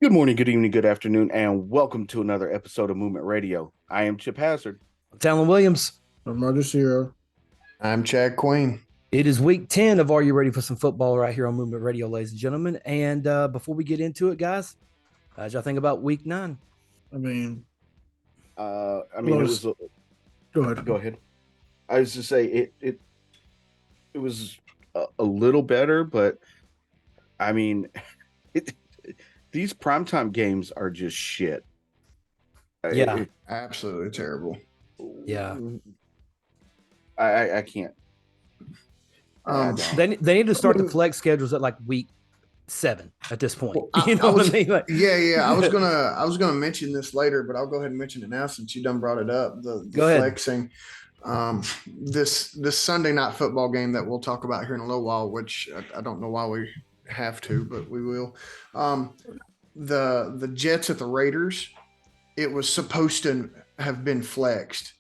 Good morning, good evening, good afternoon, and welcome to another episode of Movement Radio. I am Chip Hazard. Talon Williams. I'm Roger Zero. I'm Chad Queen. It is week 10 of Are You Ready for Some Football right here on Movement Radio, ladies and gentlemen. And before we get into it, guys, how'd y'all think about week 9? I mean, it was. Go ahead. Go ahead. I was to say it was a little better, but I mean, these primetime games are just shit. Yeah. Absolutely terrible. Yeah. I can't. They need to start the flex schedules at like week 7 at this point. Well, you know what I mean? Like, I was gonna mention this later, but I'll go ahead and mention it now since you done brought it up. The flexing. This Sunday night football game that we'll talk about here in a little while, which I don't know why we have to, but we will. The Jets at the Raiders, it was supposed to have been flexed,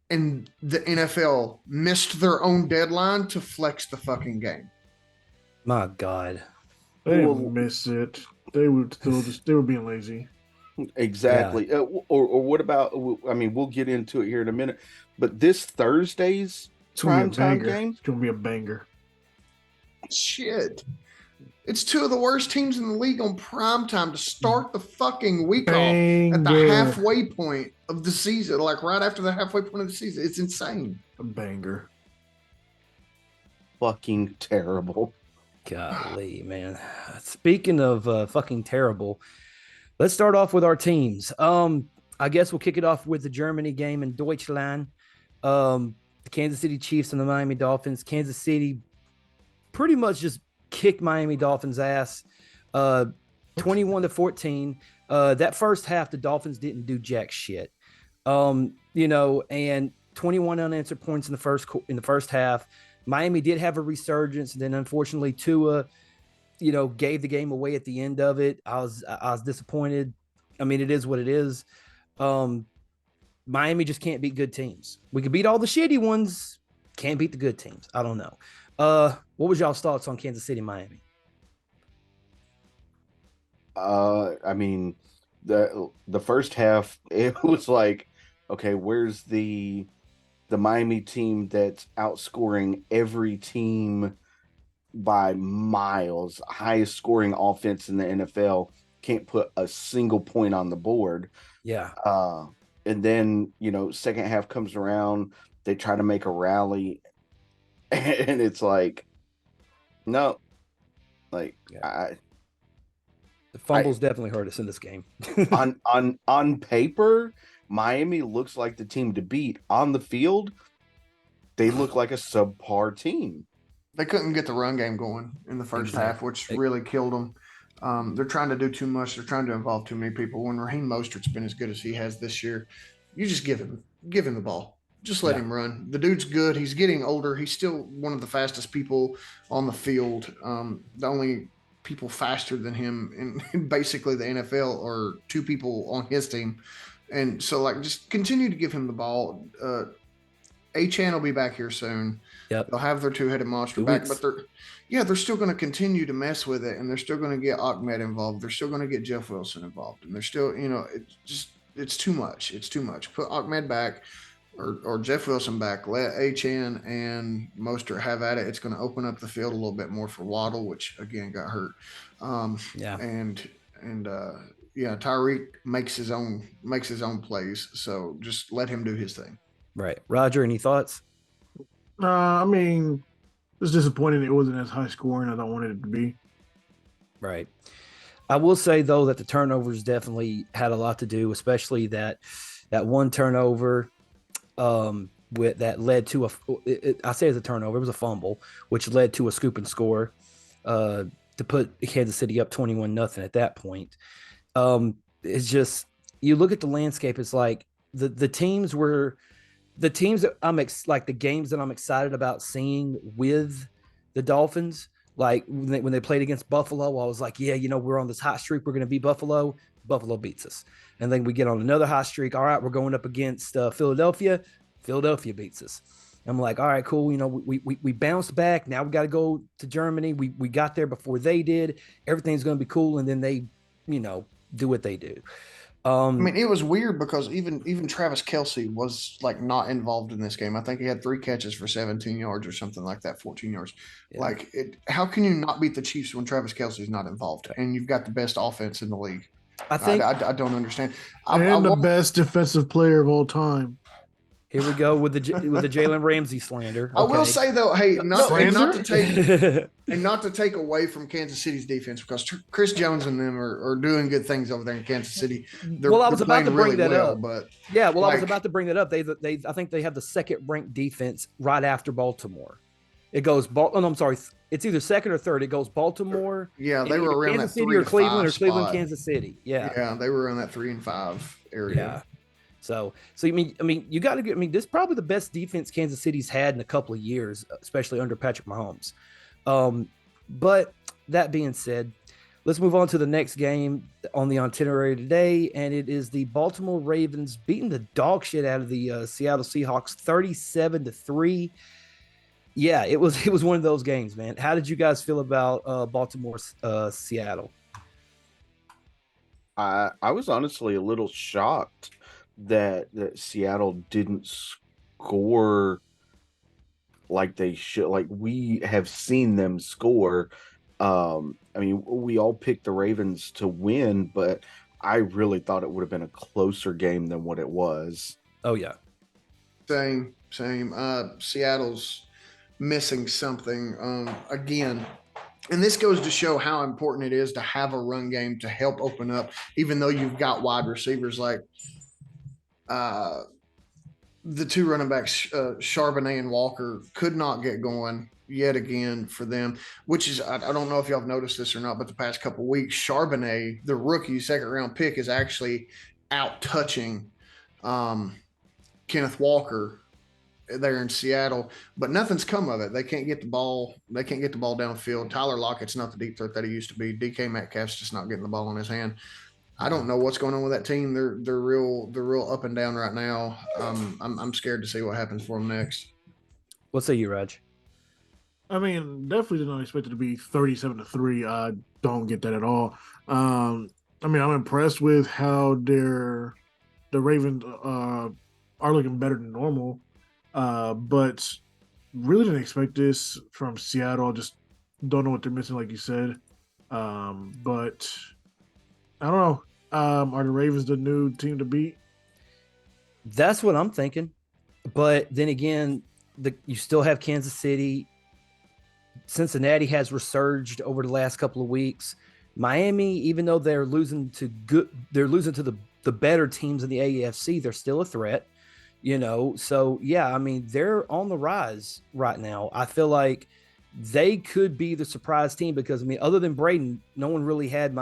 and the NFL missed their own deadline to flex the fucking game. my God. They didn't miss it. They were being lazy. Exactly. Yeah. Or what about? I mean, we'll get into it here in a minute. But this Thursday's primetime game, It's gonna be a banger. Shit. It's two of the worst teams in the league on prime time to start the fucking week off at the halfway point of the season, like right after the halfway point of the season. It's insane. A banger. fucking terrible. Golly, man. Speaking of fucking terrible, let's start off with our teams. I guess we'll kick it off with the Germany game in Deutschland. The Kansas City Chiefs and the Miami Dolphins. Kansas City pretty much just kicked Miami Dolphins' ass, 21-14. That first half, the Dolphins didn't do jack shit. And 21 unanswered points in the first half. Miami did have a resurgence, and then unfortunately Tua, gave the game away at the end of it. I was disappointed. I mean, it is what it is. Miami just can't beat good teams. We could beat all the shitty ones, can't beat the good teams. I don't know. What was y'all's thoughts on Kansas City, Miami? I mean, the first half, it was like, okay, where's the Miami team that's outscoring every team by miles, highest scoring offense in the NFL, can't put a single point on the board. Yeah. And then, second half comes around, they try to make a rally, and it's like, no, like, yeah. The fumbles definitely hurt us in this game. on paper, Miami looks like the team to beat. On the field, they look like a subpar team. They couldn't get the run game going in the first half, which really killed them. They're trying to do too much. They're trying to involve too many people. When Raheem Mostert's been as good as he has this year, you just give him the ball. Just let him run. The dude's good. He's getting older. He's still one of the fastest people on the field. The only people faster than him in basically the NFL are two people on his team. And so, just continue to give him the ball. A-Chan will be back here soon. Yep. They'll have their two-headed monster back, but they're still going to continue to mess with it, and they're still going to get Ahmed involved. They're still going to get Jeff Wilson involved, and they're still, it's too much. It's too much. Put Ahmed back or Jeff Wilson back. Let A-Chan and Mostert have at it. It's going to open up the field a little bit more for Waddle, which again got hurt. Tyreek makes his own plays, so just let him do his thing. Right. Roger, any thoughts? I mean, it's disappointing it wasn't as high scoring as I wanted it to be. Right. I will say, though, that the turnovers definitely had a lot to do, especially that one turnover that led to I say it's a turnover. It was a fumble, which led to a scoop and score to put Kansas City up 21-0 at that point. It's just, you look at the landscape, it's like the teams that the games that I'm excited about seeing with the Dolphins, like when they played against Buffalo, I was like, yeah, we're on this hot streak. We're going to beat Buffalo. Buffalo beats us. And then we get on another hot streak. All right, we're going up against Philadelphia. Philadelphia beats us. I'm like, all right, cool. We bounced back. Now we got to go to Germany. We got there before they did. Everything's going to be cool. And then they, do what they do. I mean, it was weird because even Travis Kelsey was like not involved in this game. I think he had 3 catches for 17 yards or something like that, 14 yards. Yeah. Like, how can you not beat the Chiefs when Travis Kelsey's not involved and you've got the best offense in the league? I think I don't understand. And the best defensive player of all time. here we go with the Jalen Ramsey slander. I will say though, hey, not to take away from Kansas City's defense because Chris Jones and them are doing good things over there in Kansas City. I was about to bring that up. But I was about to bring that up. I think they have the second ranked defense right after Baltimore. It goes I'm sorry. It's either second or third. It goes Baltimore. Yeah, they were around Kansas that City 3 or to Cleveland 5 or Cleveland, spot. Kansas City. Yeah, they were around that 3 and 5 area. Yeah. So I mean, you got to get. I mean, this is probably the best defense Kansas City's had in a couple of years, especially under Patrick Mahomes. But that being said, let's move on to the next game on the itinerary today, and it is the Baltimore Ravens beating the dog shit out of the Seattle Seahawks, 37-3. Yeah, it was one of those games, man. How did you guys feel about Baltimore, Seattle? I was honestly a little shocked that Seattle didn't score like they should. Like, we have seen them score. I mean, we all picked the Ravens to win, but I really thought it would have been a closer game than what it was. Oh yeah, same. Seattle's missing something again. And this goes to show how important it is to have a run game to help open up, even though you've got wide receivers like the 2 running backs, Charbonnet and Walker, could not get going yet again for them, which is, I don't know if y'all have noticed this or not, but the past couple of weeks, Charbonnet, the rookie second-round pick, is actually out touching Kenneth Walker there in Seattle, but nothing's come of it. They can't get the ball. They can't get the ball downfield. Tyler Lockett's not the deep threat that he used to be. DK Metcalf's just not getting the ball in his hand. I don't know what's going on with that team. They're real up and down right now. I'm scared to see what happens for them next. What say you, Raj? I mean, definitely did not expect it to be 37-3. I don't get that at all. I mean, I'm impressed with how the Ravens are looking better than normal. But really didn't expect this from Seattle. Just don't know what they're missing, like you said. But I don't know. Are the Ravens the new team to beat? That's what I'm thinking. But then again, you still have Kansas City. Cincinnati has resurged over the last couple of weeks. Miami, even though they're losing to the better teams in the AFC, they're still a threat. So yeah, I mean, they're on the rise right now. I feel like they could be the surprise team because, I mean, other than Braden, no one really had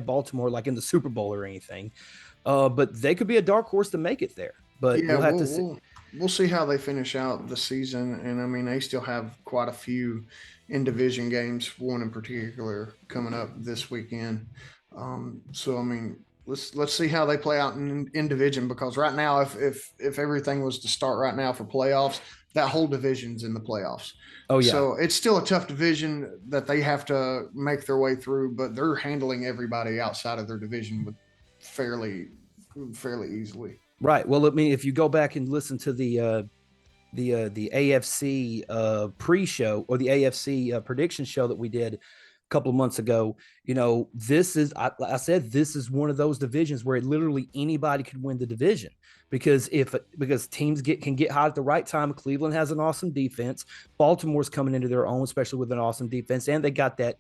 Baltimore like in the Super Bowl or anything. But they could be a dark horse to make it there. But yeah, we'll have to see. We'll see how they finish out the season. And I mean, they still have quite a few in division games, one in particular coming up this weekend. So I mean, let's see how they play out in division, because right now, if everything was to start right now for playoffs, that whole division's in the playoffs. Oh yeah. So it's still a tough division that they have to make their way through, but they're handling everybody outside of their division with fairly easily. Right. Well, I mean, if you go back and listen to the AFC pre-show or the AFC prediction show that we did a couple of months ago, this is, I said, this is one of those divisions where literally anybody could win the division, because teams can get hot at the right time. Cleveland has an awesome defense. Baltimore's coming into their own, especially with an awesome defense, and they got that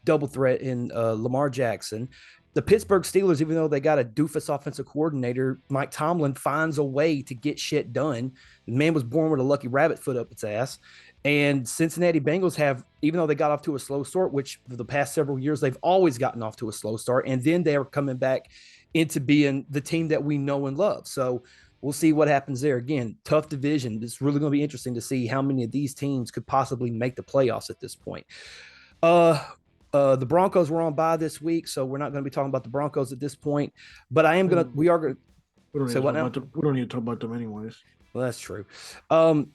double threat in Lamar Jackson. The Pittsburgh Steelers, even though they got a doofus offensive coordinator, Mike Tomlin finds a way to get shit done. The man was born with a lucky rabbit foot up its ass. And Cincinnati Bengals have, even though they got off to a slow start, which for the past several years, they've always gotten off to a slow start. And then they are coming back into being the team that we know and love. So we'll see what happens there. Again, tough division. It's really going to be interesting to see how many of these teams could possibly make the playoffs at this point. The Broncos were on bye this week, so we're not going to be talking about the Broncos at this point. But we are going to say what now? We don't need to talk about them anyways. Well, that's true. But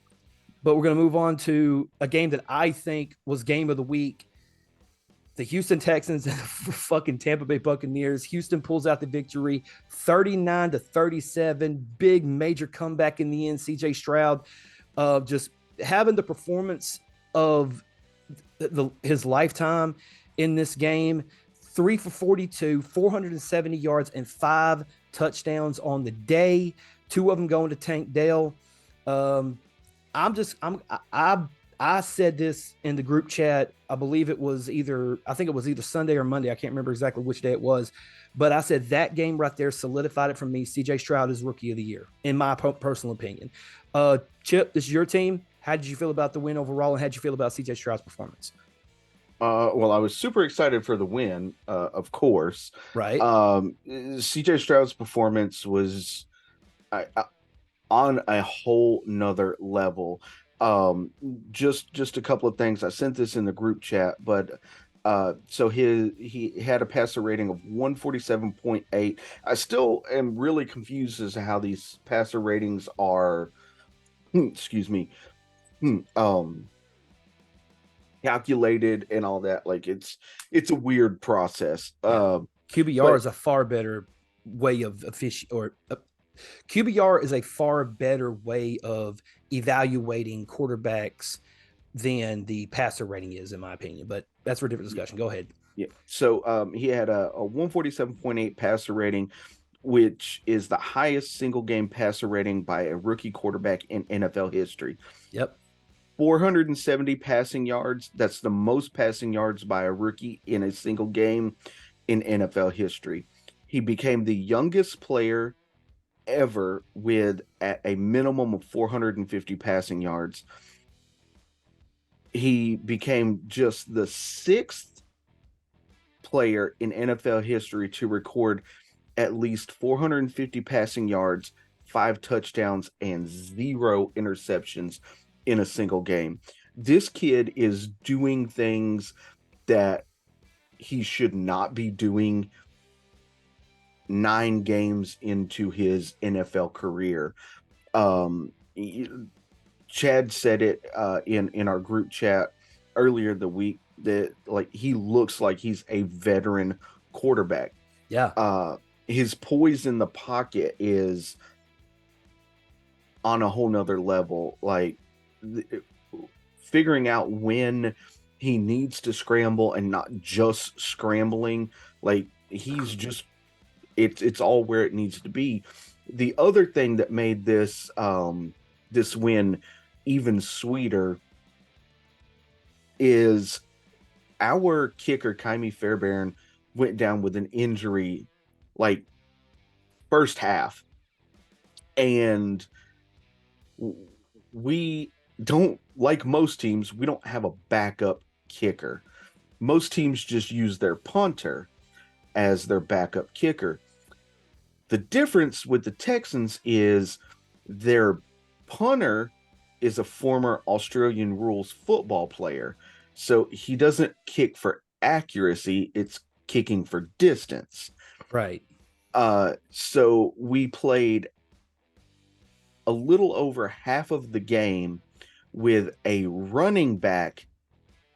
we're going to move on to a game that I think was game of the week. the Houston Texans and the fucking Tampa Bay Buccaneers. Houston pulls out the victory 39-37. Big major comeback in the end. CJ Stroud just having the performance of his lifetime in this game. 3 for 42, 470 yards, and 5 touchdowns on the day. 2 of them going to Tank Dell. I said this in the group chat. I believe it was either Sunday or Monday. I can't remember exactly which day it was, but I said that game right there solidified it for me. CJ Stroud is Rookie of the Year, in my personal opinion. Chip, this is your team. How did you feel about the win overall, and how did you feel about CJ Stroud's performance? Well, I was super excited for the win, of course. Right. CJ Stroud's performance was on a whole nother level. Just a couple of things. I sent this in the group chat, but so he had a passer rating of 147.8. I still am really confused as to how these passer ratings are, excuse me, calculated and all that. Like it's a weird process. QBR is a far better way of QBR is a far better way of evaluating quarterbacks than the passer rating is, in my opinion. But that's for a different discussion. Go ahead. Yeah. So he had a 147.8 passer rating, which is the highest single game passer rating by a rookie quarterback in NFL history. Yep. 470 passing yards. That's the most passing yards by a rookie in a single game in NFL history. He became the youngest player ever with at a minimum of 450 passing yards. He became just the 6th player in NFL history to record at least 450 passing yards, 5 touchdowns, and 0 interceptions in a single game. This kid is doing things that he should not be doing 9 games into his NFL career. Chad said it in our group chat earlier the week that like he looks like he's a veteran quarterback. Yeah. His poise in the pocket is on a whole nother level. Like figuring out when he needs to scramble and not just scrambling. Like he's just it's all where it needs to be. The other thing that made this this win even sweeter is our kicker Kaimi Fairbairn went down with an injury like first half, and we don't, like most teams, we don't have a backup kicker. Most teams just use their punter as their backup kicker. The difference with the Texans is their punter is a former Australian rules football player. So he doesn't kick for accuracy, it's kicking for distance. Right. So we played a little over half of the game with a running back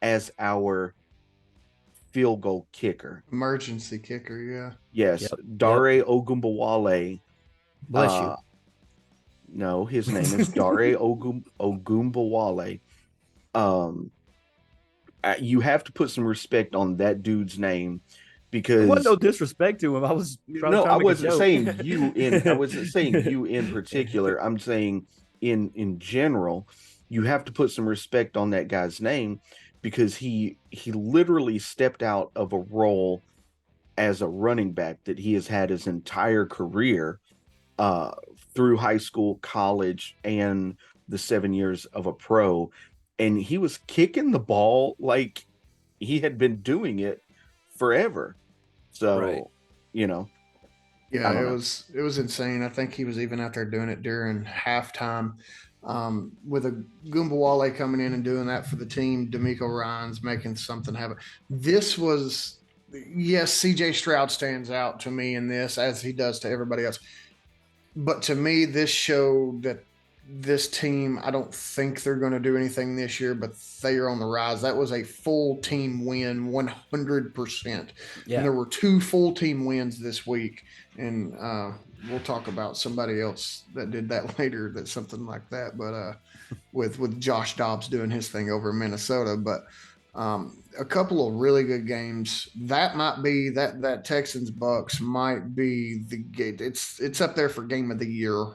as our field goal kicker. Emergency kicker, yeah. Yes, Yep. Dare Ogumbawale. Bless you. No, his name is Dare Ogumbawale. You have to put some respect on that dude's name because There wasn't no disrespect to him. I was I wasn't saying you in I wasn't saying you in particular. I'm saying in general, you have to put some respect on that guy's name because he literally stepped out of a role as a running back that he has had his entire career through high school, college, and the 7 years of a pro. And he was kicking the ball like he had been doing it forever. So, Right. you know. Yeah, it was insane. I think he was even out there doing it during halftime. With a Goombawale coming in and doing that for the team, D'Amico Ryan's making something happen. This was, yes, CJ Stroud stands out to me in this, as he does to everybody else. But to me, this showed that this team, I don't think they're going to do anything this year, but they are on the rise. That was a full team win, 100%. Yeah. And there were 2 full team wins this week. And we'll talk about somebody else that did that later, that's something like that. But with Josh Dobbs doing his thing over in Minnesota. But a couple of really good games. That might be that Texans Bucks might be it's up there for game of the year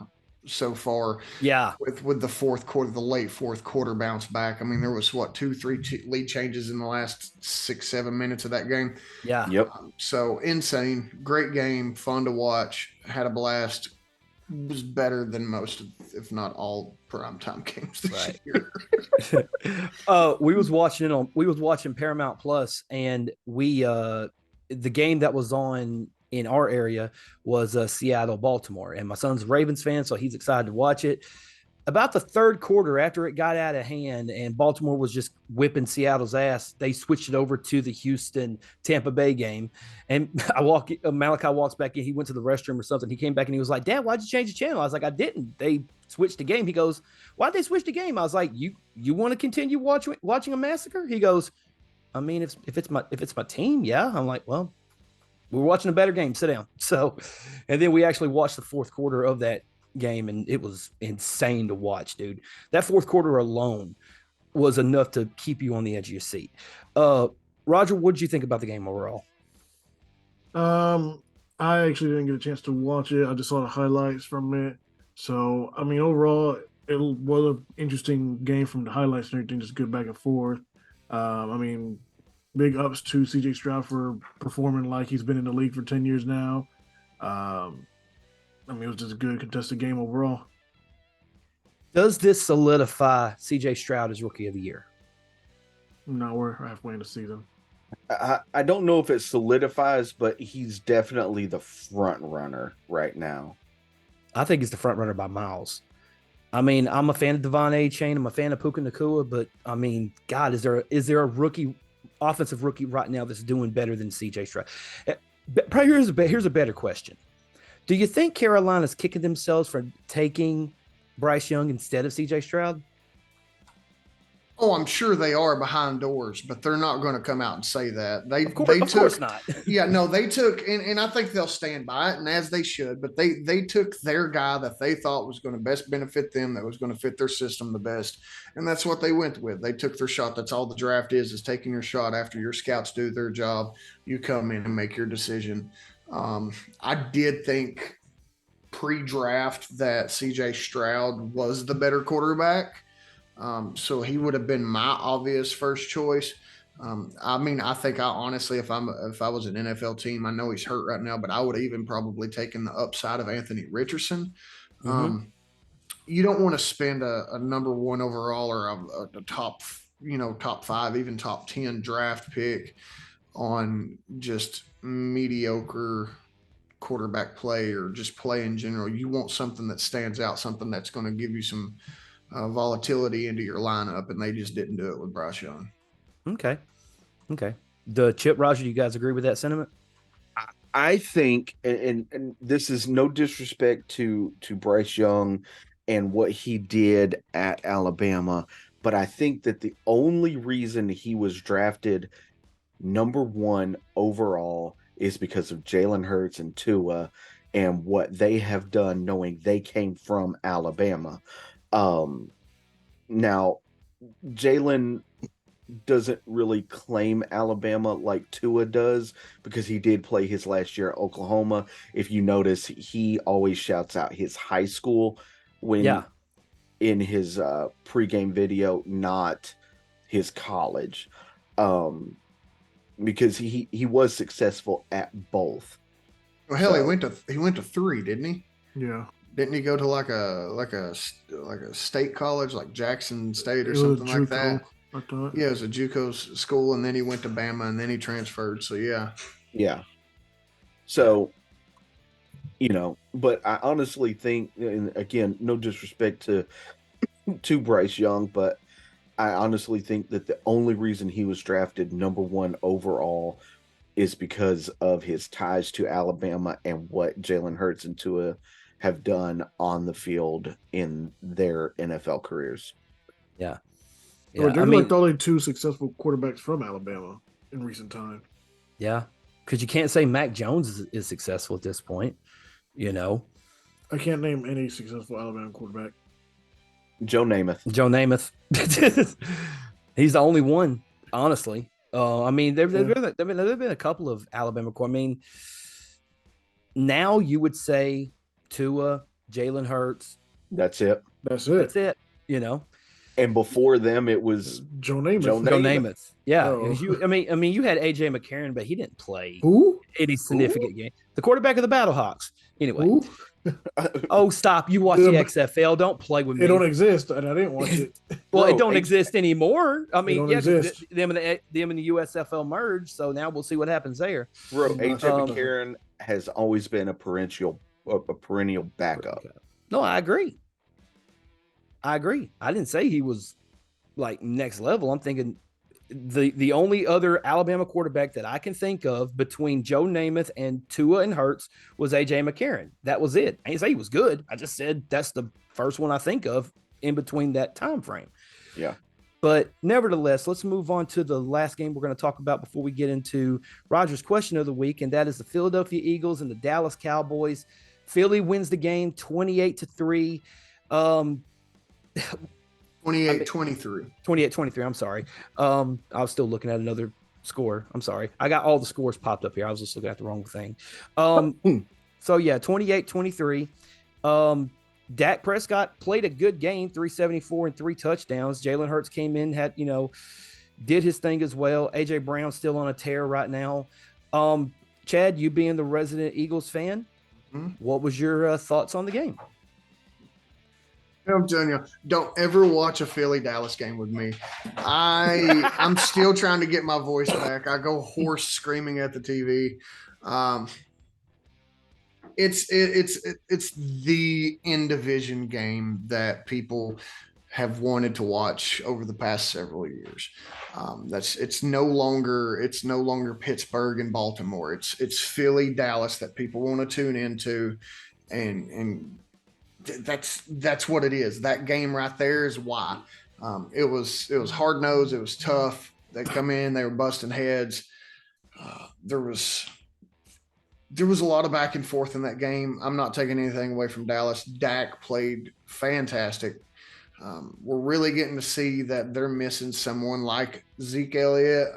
so far. Yeah. With the fourth quarter, the late fourth quarter bounce back. I mean, there was what 2-3 lead changes in the last 6-7 minutes of that game. Yeah. Yep. So insane, great game, fun to watch, had a blast. Was better than most, if not all, primetime games this year. We was watching Paramount Plus, and the game that was on in our area was Seattle Baltimore, and my son's a Ravens fan, so he's excited to watch it. About the third quarter, after it got out of hand and Baltimore was just whipping Seattle's ass, they switched it over to the Houston Tampa Bay game. And Malachi walks back in. He went to the restroom or something. He came back and he was like, "Dad, why'd you change the channel?" I was like, "I didn't. They switched the game." He goes, "Why'd they switch the game?" I was like, "You want to continue watching a massacre?" He goes, "I mean, if it's my team, yeah." I'm like, "Well, we're watching a better game. Sit down." So, and then we actually watched the fourth quarter of that game, and it was insane to watch, dude. That fourth quarter alone was enough to keep you on the edge of your seat. Roger, what did you think about the game overall? I actually didn't get a chance to watch it. I just saw the highlights from it. So, I mean, overall, it was an interesting game from the highlights and everything, just good back and forth. I mean, big ups to CJ Stroud for performing like he's been in the league for 10 years now. I mean, it was just a good contested game overall. Does this solidify CJ Stroud as Rookie of the Year? No, we're halfway in the season. I don't know if it solidifies, but he's definitely the front runner right now. I think he's the front runner by miles. I mean, I'm a fan of Devon A-Chain. I'm a fan of Puka Nacua, but I mean, God, is there a rookie, offensive rookie right now that's doing better than CJ Stroud? Here's a better question. Do you think Carolina's kicking themselves for taking Bryce Young instead of CJ Stroud? Oh, I'm sure they are behind doors, but they're not going to come out and say that. Of course not. Yeah, no, they took, and I think they'll stand by it, and as they should. But they took their guy that they thought was going to best benefit them, that was going to fit their system the best, and that's what they went with. They took their shot. That's all the draft is taking your shot after your scouts do their job. You come in and make your decision. I did think pre-draft that CJ Stroud was the better quarterback. So he would have been my obvious first choice. I mean, I think I honestly, if I was an NFL team, I know he's hurt right now, but I would have even probably taken the upside of Anthony Richardson. Mm-hmm. You don't want to spend a number one overall or a top, top 5, even top 10 draft pick on just mediocre quarterback play or just play in general. You want something that stands out, something that's going to give you some volatility into your lineup, and they just didn't do it with Bryce Young. Okay. The Chip, Roger, you guys agree with that sentiment? I think, and this is no disrespect to Bryce Young and what he did at Alabama, but I think that the only reason he was drafted number 1 overall is because of Jalen Hurts and Tua and what they have done, knowing they came from Alabama. Now, Jalen doesn't really claim Alabama like Tua does because he did play his last year at Oklahoma. If you notice, he always shouts out his high school when in his pregame video, not his college. Because he was successful at both. Well, hell, he went to 3, didn't he? Yeah. Didn't he go to like a state college, like Jackson State or something like that? Yeah, it was a JUCO school, and then he went to Bama, and then he transferred. So yeah. So, but I honestly think, and again, no disrespect to Bryce Young, but I honestly think that the only reason he was drafted number 1 overall is because of his ties to Alabama and what Jalen Hurts and Tua have done on the field in their NFL careers. Yeah. Yeah, they're like the only two successful quarterbacks from Alabama in recent time. Yeah, because you can't say Mac Jones is successful at this point. I can't name any successful Alabama quarterback. Joe Namath. He's the only one, honestly. I mean, there've been a couple of Alabama. I mean, now you would say Tua, Jalen Hurts. That's it. That's it. And before them, it was Joe Namath. Joe Namath. Yeah. Oh. You had AJ McCarron, but he didn't play any significant game. The quarterback of the Battlehawks. Anyway. Oh, stop. You watch the XFL. Don't play with me. It don't exist, and I didn't watch it. Well, it don't exist anymore. I mean, them and the USFL merged, so now we'll see what happens there. Bro, AJ McCarron has always been a perennial backup. No, I agree. I didn't say he was like next level. I'm thinking the only other Alabama quarterback that I can think of between Joe Namath and Tua and Hurts was AJ McCarron. That was it. I didn't say he was good. I just said that's the first one I think of in between that time frame. Yeah. But nevertheless, let's move on to the last game we're going to talk about before we get into Roger's question of the week, and that is the Philadelphia Eagles and the Dallas Cowboys. Philly wins the game 28-3. 28-23. I'm sorry. I was still looking at another score. I'm sorry. I got all the scores popped up here. I was just looking at the wrong thing. So yeah, 28-23. Dak Prescott played a good game, 374 and 3 touchdowns. Jalen Hurts came in, did his thing as well. AJ Brown still on a tear right now. Chad, you being the resident Eagles fan, what was your thoughts on the game? I'm telling you, don't ever watch a Philly-Dallas game with me. I'm still trying to get my voice back. I go hoarse screaming at the TV. It's the in-division game that people have wanted to watch over the past several years. It's no longer Pittsburgh and Baltimore. It's Philly-Dallas that people want to tune into, and that's what it is. That game right there is why. It was hard nosed. It was tough. They come in, they were busting heads. There was a lot of back and forth in that game. I'm not taking anything away from Dallas. Dak played fantastic. We're really getting to see that they're missing someone like Zeke Elliott.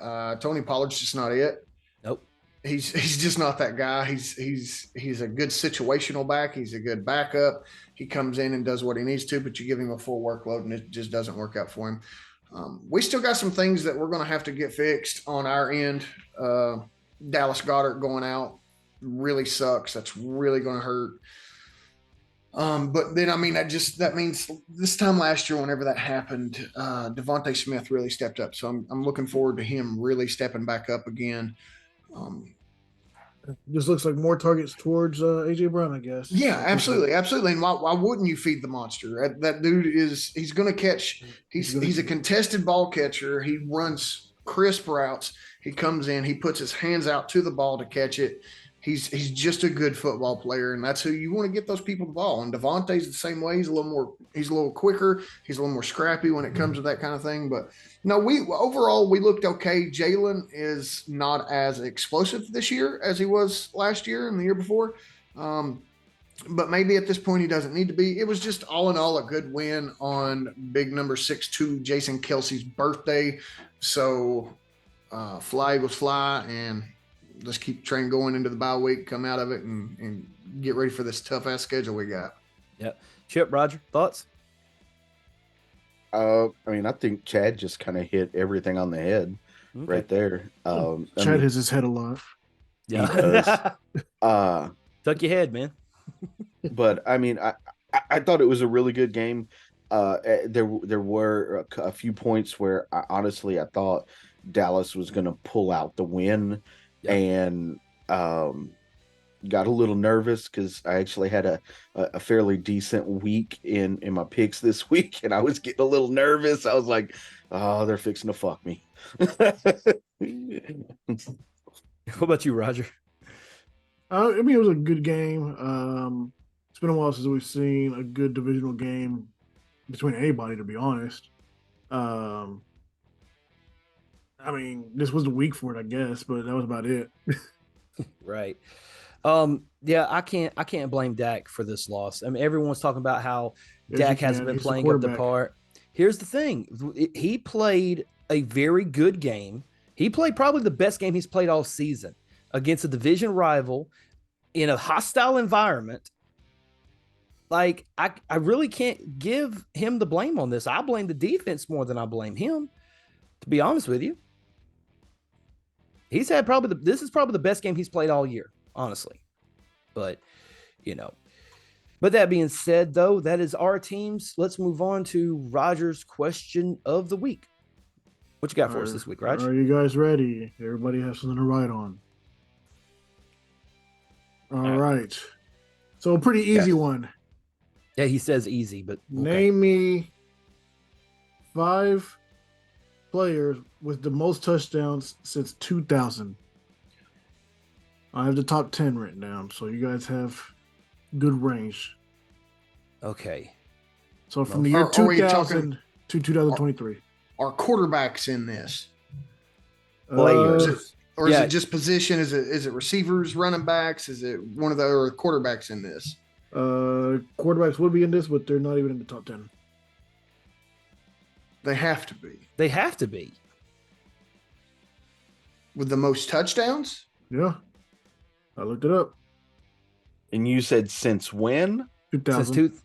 Tony Pollard's just not it. Nope. He's just not that guy. He's a good situational back. He's a good backup. He comes in and does what he needs to, but you give him a full workload and it just doesn't work out for him. We still got some things that we're going to have to get fixed on our end. Dallas Goedert going out really sucks. That's really going to hurt. But then, that means this time last year, whenever that happened, Devontae Smith really stepped up. So I'm looking forward to him really stepping back up again. This looks like more targets towards AJ Brown, I guess. Yeah, absolutely. And why wouldn't you feed the monster? That dude he's going to catch. He's a contested ball catcher. He runs crisp routes. He comes in. He puts his hands out to the ball to catch it. He's just a good football player, and that's who you want to get those people the ball. And Devontae's the same way. He's a little quicker. He's a little more scrappy when it comes to that kind of thing. But no, overall we looked okay. Jalen is not as explosive this year as he was last year and the year before. But maybe at this point he doesn't need to be. It was just all in all a good win on big number 6'2" Jason Kelsey's birthday. So fly Eagles fly, and let's keep the train going into the bye week, come out of it, and get ready for this tough-ass schedule we got. Yep. Chip, Roger, thoughts? I think Chad just kind of hit everything on the head right there. Chad hits his head a lot. Yeah. Tuck your head, man. But, I thought it was a really good game. There were a few points where I thought Dallas was going to pull out the win. And got a little nervous because I actually had a fairly decent week in my picks this week, and I was getting a little nervous. I was like, oh, they're fixing to fuck me. What about you, Roger? It was a good game, been a while since we've seen a good divisional game between anybody, to be honest. Um, I mean, this was the week for it, I guess, but that was about it. Right. Yeah, I can't blame Dak for this loss. I mean, everyone's talking about how Yes, you Dak hasn't can. been He's the playing up to quarterback. par. Here's the thing. He played a very good game. He played probably the best game he's played all season against a division rival in a hostile environment. Like, I really can't give him the blame on this. I blame the defense more than I blame him, to be honest with you. He's had this is probably the best game he's played all year, honestly. But, you know, but that being said, though, that is our teams. Let's move on to Roger's question of the week. What you got for us this week, Raj? Are you guys ready? Everybody has something to write on. All right. So a pretty easy one. Yeah, he says easy, but okay. Name me 5 players with the most touchdowns since 2000. I have the top 10 written down, so you guys have good range. Okay. So from the year 2000 to 2023. Are quarterbacks in this? Players. Or is it just position? Is it receivers, running backs? Is it one of the other quarterbacks in this? Quarterbacks would be in this, but they're not even in the top 10. They have to be. They have to be. With the most touchdowns? Yeah. I looked it up. And you said since when? 2000.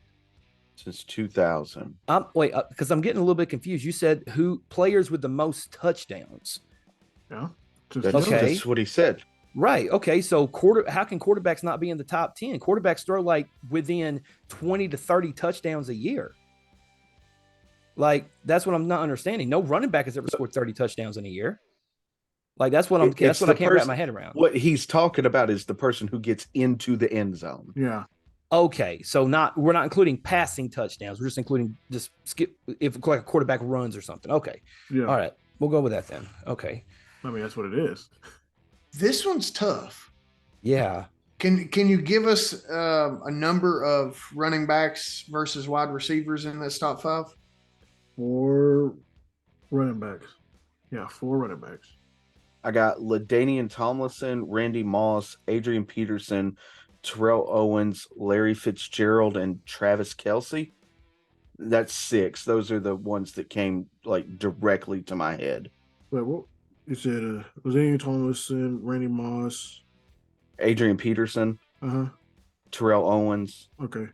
Since 2000. Wait, because I'm getting a little bit confused. You said who players with the most touchdowns? Yeah. That's what he said. Right. Okay. So how can quarterbacks not be in the top 10? Quarterbacks throw like within 20 to 30 touchdowns a year. Like, that's what I'm not understanding. No running back has ever scored 30 touchdowns in a year. Like, that's what I can't wrap my head around. What he's talking about is the person who gets into the end zone. Yeah. Okay. So we're not including passing touchdowns. We're just including skip if like a quarterback runs or something. Okay. Yeah. All right. We'll go with that then. Okay. I mean, that's what it is. This one's tough. Yeah. Can you give us a number of running backs versus wide receivers in this top 5? 4 running backs. Yeah, 4 running backs. I got LaDainian Tomlinson, Randy Moss, Adrian Peterson, Terrell Owens, Larry Fitzgerald, and Travis Kelce. That's 6. Those are the ones that came like directly to my head. Wait, what? You said LaDainian Tomlinson, Randy Moss, Adrian Peterson, Terrell Owens, okay,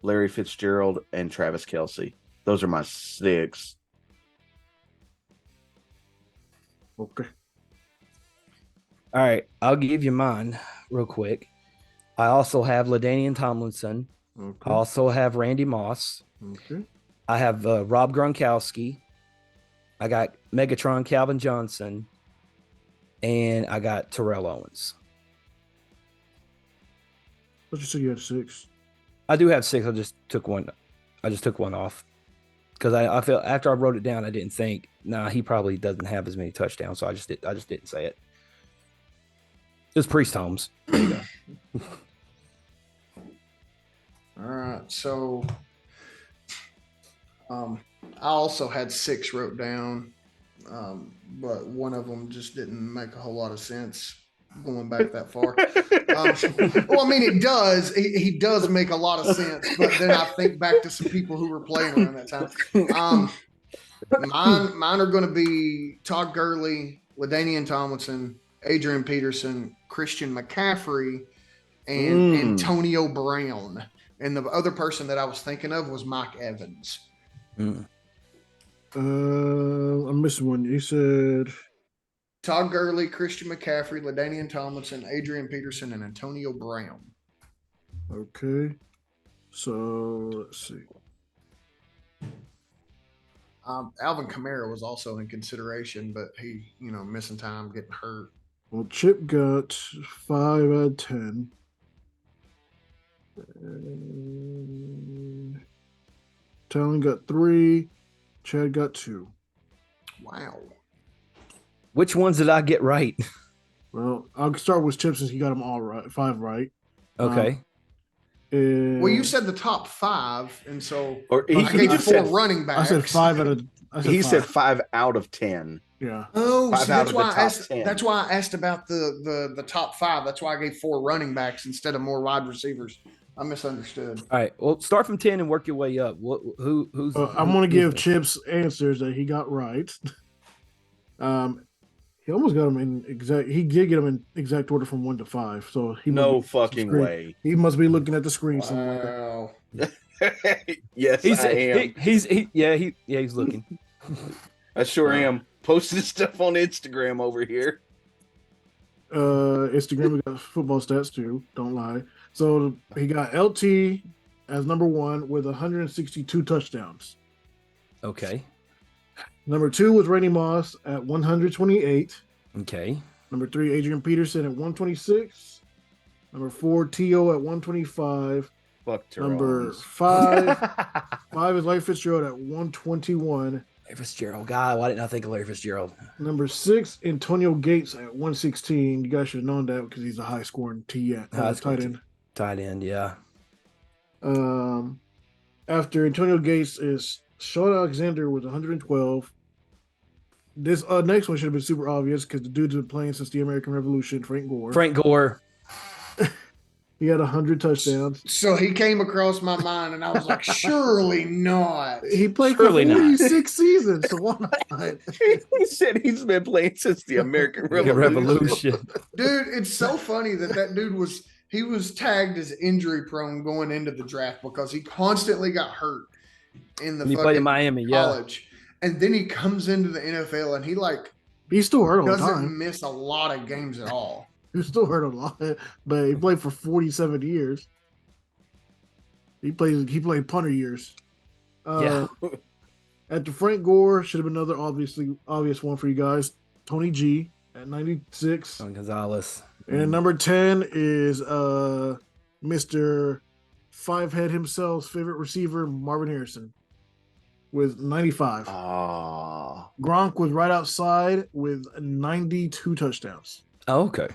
Larry Fitzgerald, and Travis Kelce. Those are my 6. Okay. All right. I'll give you mine real quick. I also have LaDainian Tomlinson. Okay. I also have Randy Moss. Okay. I have Rob Gronkowski. I got Megatron Calvin Johnson. And I got Terrell Owens. Let's just say you had 6. I do have 6. I just took one off. Because I felt after I wrote it down, I didn't think, he probably doesn't have as many touchdowns. So I just didn't say it. It's Priest Holmes. There you go. All right. So I also had 6 wrote down, but one of them just didn't make a whole lot of sense going back that far. Well, I mean, it does. He does make a lot of sense, but then I think back to some people who were playing around that time. Mine are going to be Todd Gurley, LaDainian Tomlinson, Adrian Peterson, Christian McCaffrey, and Antonio Brown. And the other person that I was thinking of was Mike Evans. I'm missing one. You said Todd Gurley, Christian McCaffrey, LaDainian Tomlinson, Adrian Peterson, and Antonio Brown. Okay. So let's see. Alvin Kamara was also in consideration, but he, missing time, getting hurt. Well, Chip got 5 out of 10. Talon got 3. Chad got 2. Wow. Which ones did I get right? Well, I'll start with Chip since he got them all right. 5 right. Okay. Well, you said the top 5, and so Or I he gave just 4 said running backs. I said 5 out of. I said he 5. said 5 out of 10. Yeah. Oh, 5 see, out that's of the why I top asked. 10. That's why I asked about the top 5. That's why I gave 4 running backs instead of more wide receivers. I misunderstood. All right. Well, start from 10 and work your way up. I'm going to give Chip's answers that he got right. He almost got them in exact. He did get them in exact order from 1 to 5. So he No must be fucking way. He must be looking at the screen somewhere. Wow. Yes, I am. He's looking. I sure am. Posting stuff on Instagram over here. Instagram, we got football stats too. Don't lie. So he got LT as number 1 with 162 touchdowns. Okay. Number 2 was Randy Moss at 128. Okay. Number 3, Adrian Peterson at 126. Number 4, T.O. at 125. Fuck Number Terrell. 5 is Larry Fitzgerald at 121. Larry Fitzgerald. God, why didn't I think of Larry Fitzgerald? Number 6, Antonio Gates at 116. You guys should have known that because he's a high scoring tight end. Tight end, yeah. After Antonio Gates is Sean Alexander with 112. This next one should have been super obvious because the dude's been playing since the American Revolution. Frank Gore. He had 100 touchdowns. So he came across my mind, and I was like, surely not. He played for 46 seasons, so why not? He said he's been playing since the American Revolution. Dude, it's so funny that dude was tagged as injury prone going into the draft because he constantly got hurt in the he played in Miami, college. Yeah. And then he comes into the NFL and he still hurt all the time. Doesn't miss a lot of games at all. He still hurt a lot, but he played for 47 years. He played punter years. Yeah. After Frank Gore should have been another obvious one for you guys. Tony G at 96. Gonzalez. And number 10 is Mr. Five-Head himself's favorite receiver, Marvin Harrison, with 95. Gronk was right outside with 92 touchdowns. Oh, okay.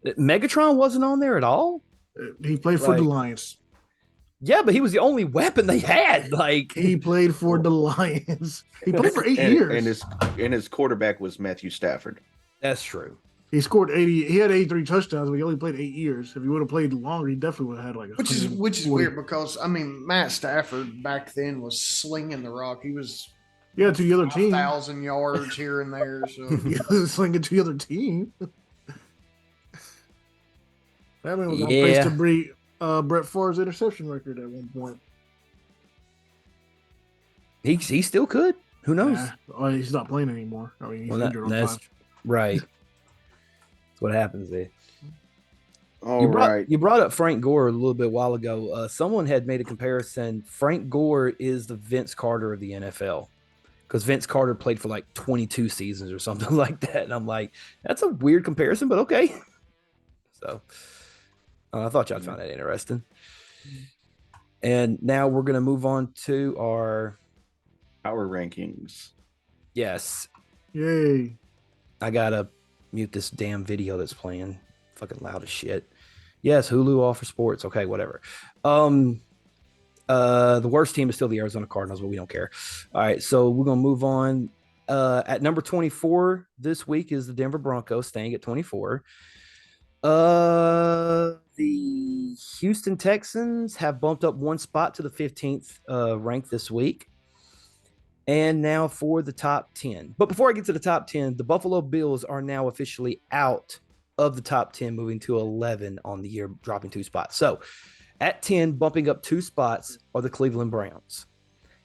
Megatron wasn't on there at all? He played for the Lions. Yeah, but he was the only weapon they had. He played for the Lions. He played for 8 years. And his quarterback was Matthew Stafford. That's true. He scored 80. He had 83 touchdowns, but he only played 8 years. If he would have played longer, he definitely would have had which is weird because Matt Stafford back then was slinging the rock. He was to the other team 1,000 yards here and there. So he was slinging to the other team. That man was on pace to break Brett Favre's interception record at one point. He still could. Who knows? He's not playing anymore. I mean, he's injured on that's time. Right. That's what happens there. You brought up Frank Gore a little bit while ago. Someone had made a comparison. Frank Gore is the Vince Carter of the NFL because Vince Carter played for like 22 seasons or something like that. And I'm like, that's a weird comparison, but okay. So I thought y'all found that interesting. And now we're going to move on to our rankings. Yes. Yay. I got to mute this damn video that's playing. Fucking loud as shit. Yes, Hulu offers sports. Okay, whatever. The worst team is still the Arizona Cardinals, but we don't care. All right, so we're going to move on. At number 24 this week is the Denver Broncos, staying at 24. The Houston Texans have bumped up one spot to the 15th rank this week. And now for the top 10. But before I get to the top 10, the Buffalo Bills are now officially out of the top 10, moving to 11 on the year, dropping 2 spots. So at 10, bumping up 2 spots are the Cleveland Browns.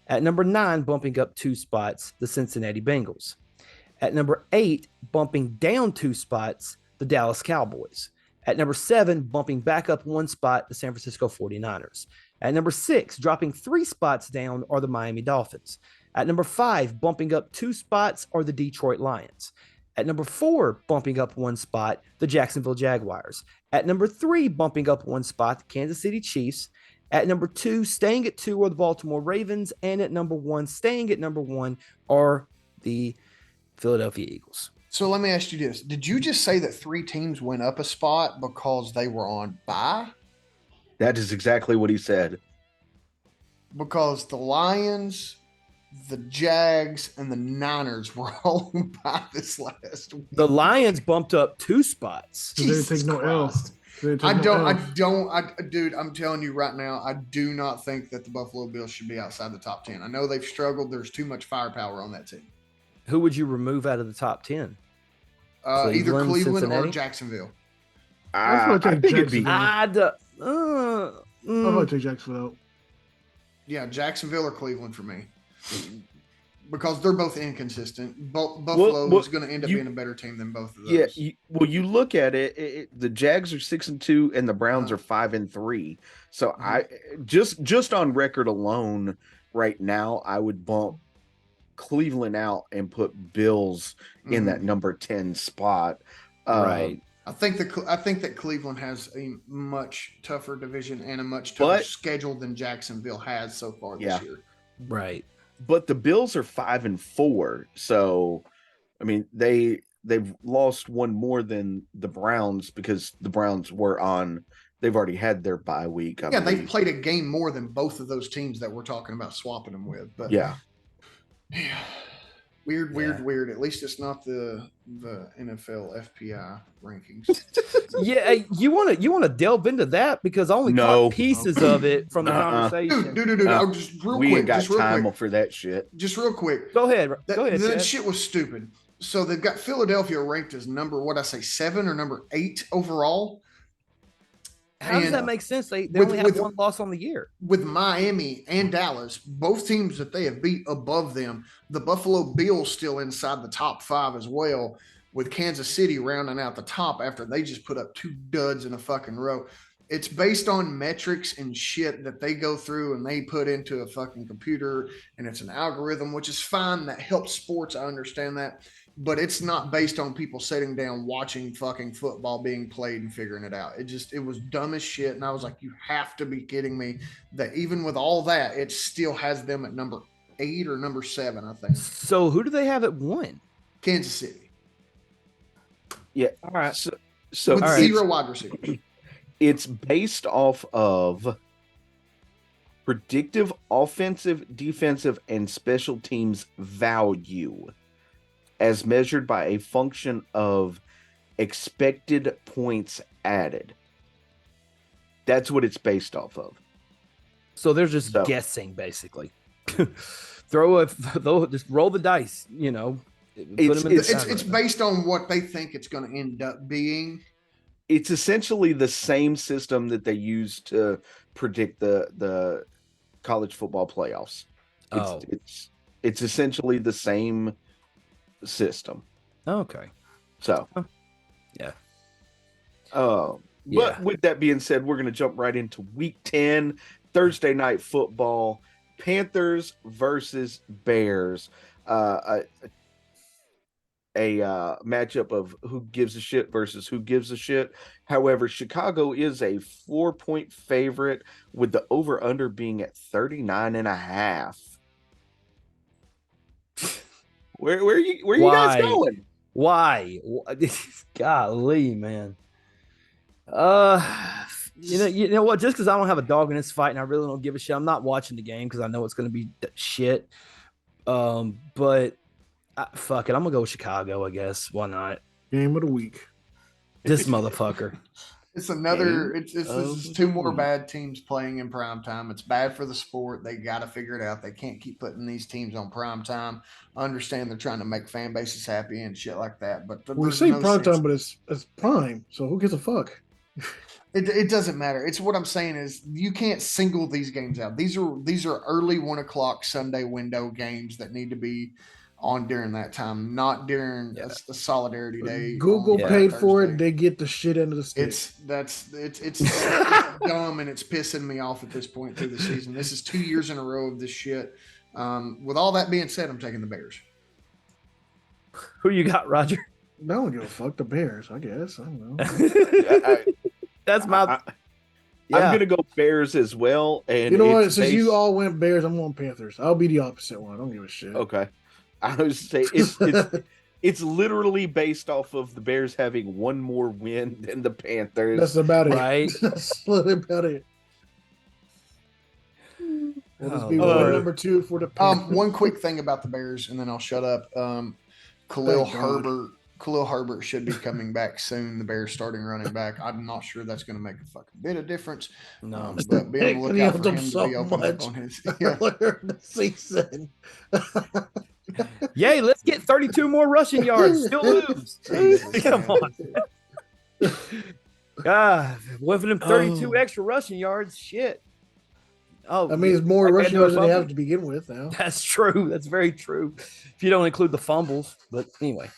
At number 9, bumping up 2 spots, the Cincinnati Bengals. At number 8, bumping down 2 spots, the Dallas Cowboys. At number 7, bumping back up 1 spot, the San Francisco 49ers. At number 6, dropping 3 spots down are the Miami Dolphins. At number 5, bumping up 2 spots are the Detroit Lions. At number 4, bumping up 1 spot, the Jacksonville Jaguars. At number 3, bumping up 1 spot, the Kansas City Chiefs. At number 2, staying at 2 are the Baltimore Ravens. And at number 1, staying at number 1 are the Philadelphia Eagles. So let me ask you this. Did you just say that 3 teams went up a spot because they were on bye? That is exactly what he said. Because the Lions, the Jags, and the Niners were all by this last week. The Lions bumped up 2 spots. They didn't take no L. Dude, I'm telling you right now, I do not think that the Buffalo Bills should be outside the top 10. I know they've struggled. There's too much firepower on that team. Who would you remove out of the top 10? Either Cleveland Cincinnati? or Jacksonville. I think it'd be. I'd take Jacksonville. Yeah, Jacksonville or Cleveland for me. Because they're both inconsistent. Buffalo is going to end up being a better team than both of those. Yeah, you look at it, the Jags are 6-2 and the Browns are 5-3. So I just on record alone right now, I would bump Cleveland out and put Bills in that number 10 spot. Right. I think that Cleveland has a much tougher division and a much tougher schedule than Jacksonville has so far this year. Right. But the Bills are 5-4. So I mean they've lost one more than the Browns because the Browns they've already had their bye week. I believe. They've played a game more than both of those teams that we're talking about swapping them with. But yeah. Weird. At least it's not the NFL FPI rankings. You want to delve into that because I only caught pieces of it from the conversation. Dude. We ain't got time for that shit. Just real quick. Go ahead. That shit was stupid. So they've got Philadelphia ranked as number 7 or number 8 overall. How does that make sense? They only have one loss on the year. With Miami and Dallas, both teams that they have beat above them, the Buffalo Bills still inside the top 5 as well, with Kansas City rounding out the top after they just put up 2 duds in a fucking row. It's based on metrics and shit that they go through and they put into a fucking computer, and it's an algorithm, which is fine. That helps sports. I understand that. But it's not based on people sitting down watching fucking football being played and figuring it out. It was dumb as shit. And I was like, you have to be kidding me that even with all that, it still has them at number 8 or number 7, I think. So who do they have at 1? Kansas City. Yeah. All right. So with 0 wide receivers. It's based off of predictive offensive, defensive, and special teams value as measured by a function of expected points added. That's what it's based off of. So they're just guessing, basically. Just roll the dice, It's based on what they think it's going to end up being. It's essentially the same system that they use to predict the college football playoffs. It's essentially the same system. Okay. So, yeah. But with that being said, we're going to jump right into week 10, Thursday night football, Panthers versus Bears. A matchup of who gives a shit versus who gives a shit. However, Chicago is a 4-point favorite with the over-under being at 39.5. Where are you guys going? Why? Golly, man. You know what? Just because I don't have a dog in this fight and I really don't give a shit, I'm not watching the game because I know it's going to be shit. But fuck it, I'm gonna go with Chicago. I guess why not? Game of the week. This motherfucker. It's another. This is 2 more bad teams playing in prime time. It's bad for the sport. They got to figure it out. They can't keep putting these teams on prime time. I understand they're trying to make fan bases happy and shit like that. But we say prime time, but it's prime. So who gives a fuck? It doesn't matter. It's what I'm saying is you can't single these games out. These are early 1 o'clock Sunday window games that need to be on during that time, not during a solidarity day. Google paid for it. They get the shit into the stick. It's dumb and it's pissing me off at this point through the season. This is 2 years in a row of this shit. With all that being said, I'm taking the Bears. Who you got, Roger? I don't give a fuck. The Bears, I guess. I don't know. That's my. I'm gonna go Bears as well. And you know what? Since you all went Bears, I'm going Panthers. I'll be the opposite one. I don't give a shit. Okay. I was say it's literally based off of the Bears having one more win than the Panthers. That's about it. Right. That's about it. Will this Oh, be Lord. win number 2 for the Panthers? One quick thing about the Bears, and then I'll shut up. Thank God. Khalil Herbert should be coming back soon. The Bears starting running back. I'm not sure that's going to make a fucking bit of difference. No. But be on the lookout for him to be opened up on his. Yeah. earlier in the season. Yay, let's get 32 more rushing yards. Still lose. Jesus, Come man. on. God, with them 32 Oh. extra rushing yards, shit. Oh, I mean, it's more I gotta rushing do a yards than they fumble? have to begin with now. That's true. That's very true. If you don't include the fumbles. But anyway,